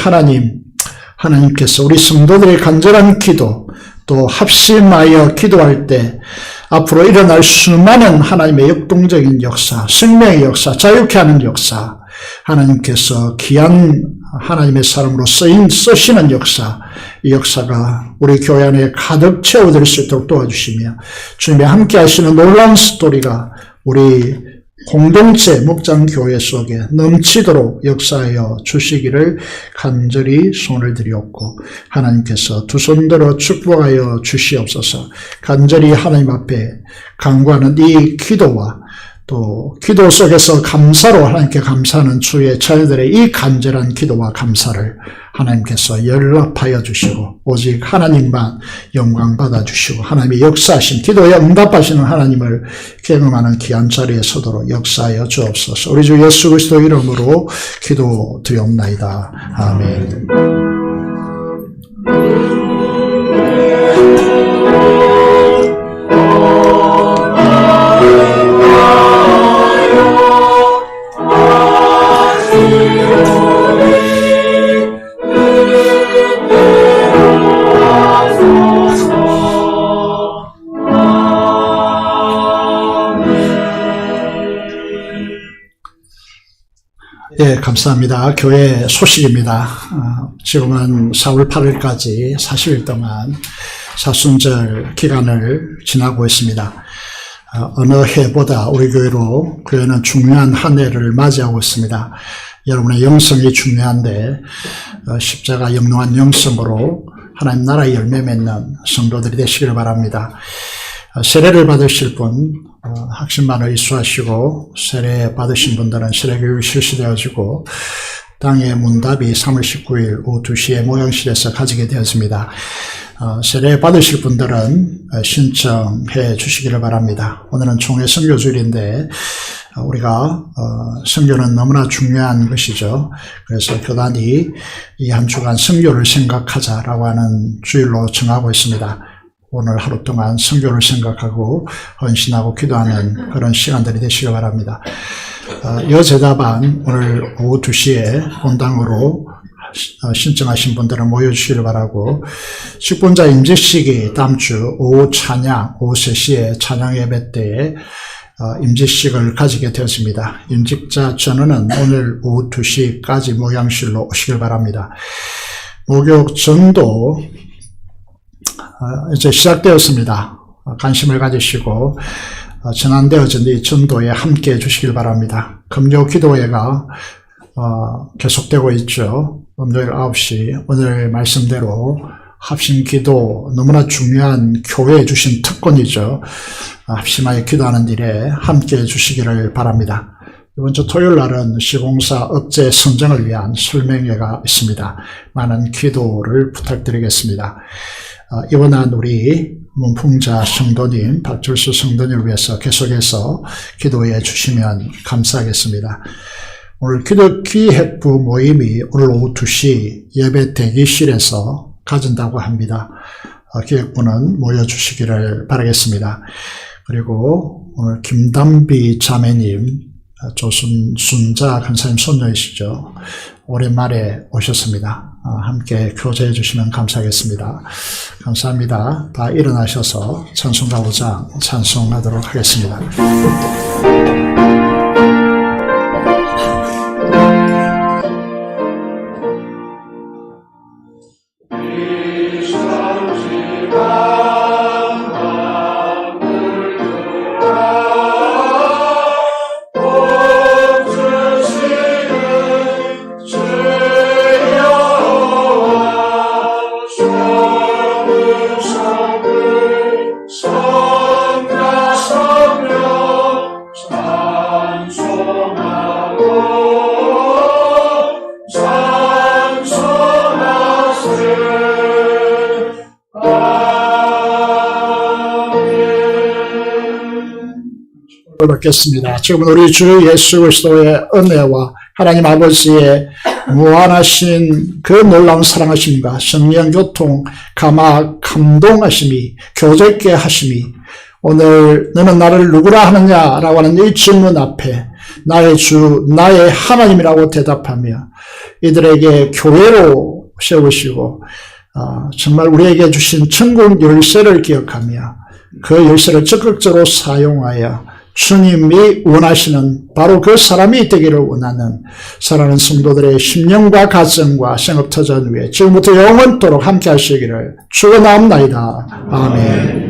하나님께서 우리 성도들의 간절한 기도 또 합심하여 기도할 때 앞으로 일어날 수많은 하나님의 역동적인 역사, 생명의 역사, 자유케 하는 역사, 하나님께서 귀한 하나님의 사람으로 쓰시는 역사, 이 역사가 우리 교회 안에 가득 채워드릴 수 있도록 도와주시며 주님이 함께 하시는 놀라운 스토리가 우리 공동체 목장교회 속에 넘치도록 역사하여 주시기를 간절히 손을 드리옵고 하나님께서 두 손 들어 축복하여 주시옵소서. 간절히 하나님 앞에 간구하는 이 기도와 또 기도 속에서 감사로 하나님께 감사하는 주의 자녀들의 이 간절한 기도와 감사를 하나님께서 연락하여 주시고 오직 하나님만 영광 받아주시고 하나님의 역사하신 기도에 응답하시는 하나님을 경험하는 귀한 자리에 서도록 역사하여 주옵소서. 우리 주 예수 그리스도 이름으로 기도드리옵나이다. 아멘. 예, 감사합니다. 교회 소식입니다. 지금은 4월 8일까지 40일 동안 사순절 기간을 지나고 있습니다. 어느 해보다 우리 교회는 중요한 한 해를 맞이하고 있습니다. 여러분의 영성이 중요한데 십자가 영롱한 영성으로 하나님 나라의 열매 맺는 성도들이 되시기를 바랍니다. 세례를 받으실 분 학신만을 이수하시고 세례 받으신 분들은 세례교육이 실시되어지고 땅의 문답이 3월 19일 오후 2시에 모양실에서 가지게 되었습니다. 세례 받으실 분들은 신청해 주시기를 바랍니다. 오늘은 총회 선교주일인데 우리가 선교는 너무나 중요한 것이죠. 그래서 교단이 이 한 주간 선교를 생각하자라고 하는 주일로 정하고 있습니다. 오늘 하루 동안 선교를 생각하고 헌신하고 기도하는 그런 시간들이 되시길 바랍니다. 여제다반 오늘 오후 2시에 본당으로 신청하신 분들은 모여주시길 바라고 직분자 임직식이 다음 주 오후 찬양 오후 3시에 찬양 예배 때에 임직식을 가지게 되었습니다. 임직자 전원은 오늘 오후 2시까지 목양실로 오시길 바랍니다. 목욕 전도 이제 시작되었습니다. 관심을 가지시고 전환되어진 이 전도에 함께 해주시길 바랍니다. 금요 기도회가 계속되고 있죠. 금요일 9시 오늘 말씀대로 합심 기도 너무나 중요한 교회에 주신 특권이죠. 합심하여 기도하는 일에 함께 해주시기를 바랍니다. 이번 주 토요일 날은 시공사 업체 선정을 위한 설명회가 있습니다. 많은 기도를 부탁드리겠습니다. 이번한 우리 문풍자 성도님, 박철수 성도님을 위해서 계속해서 기도해 주시면 감사하겠습니다. 오늘 기독기획부 모임이 오늘 오후 2시 예배 대기실에서 가진다고 합니다. 기획부는 모여주시기를 바라겠습니다. 그리고 오늘 김담비 자매님, 조순자 간사님 손녀이시죠. 오랜만에 오셨습니다. 함께 교제해 주시면 감사하겠습니다. 감사합니다. 다 일어나셔서 찬송가 5장 찬송하도록 하겠습니다. 받겠습니다. 지금은 우리 주 예수 그리스도의 은혜와 하나님 아버지의 무한하신 그 놀라운 사랑하심과 성령 교통, 감화, 감동하심이, 교제케 하심이 오늘 너는 나를 누구라 하느냐라고 하는 이 질문 앞에 나의 주, 나의 하나님이라고 대답하며 이들에게 교회로 세우시고 정말 우리에게 주신 천국 열쇠를 기억하며 그 열쇠를 적극적으로 사용하여 주님이 원하시는 바로 그 사람이 되기를 원하는 사랑하는 성도들의 심령과 가정과 생업터전 위에 지금부터 영원토록 함께 하시기를 축원합니다. 아멘.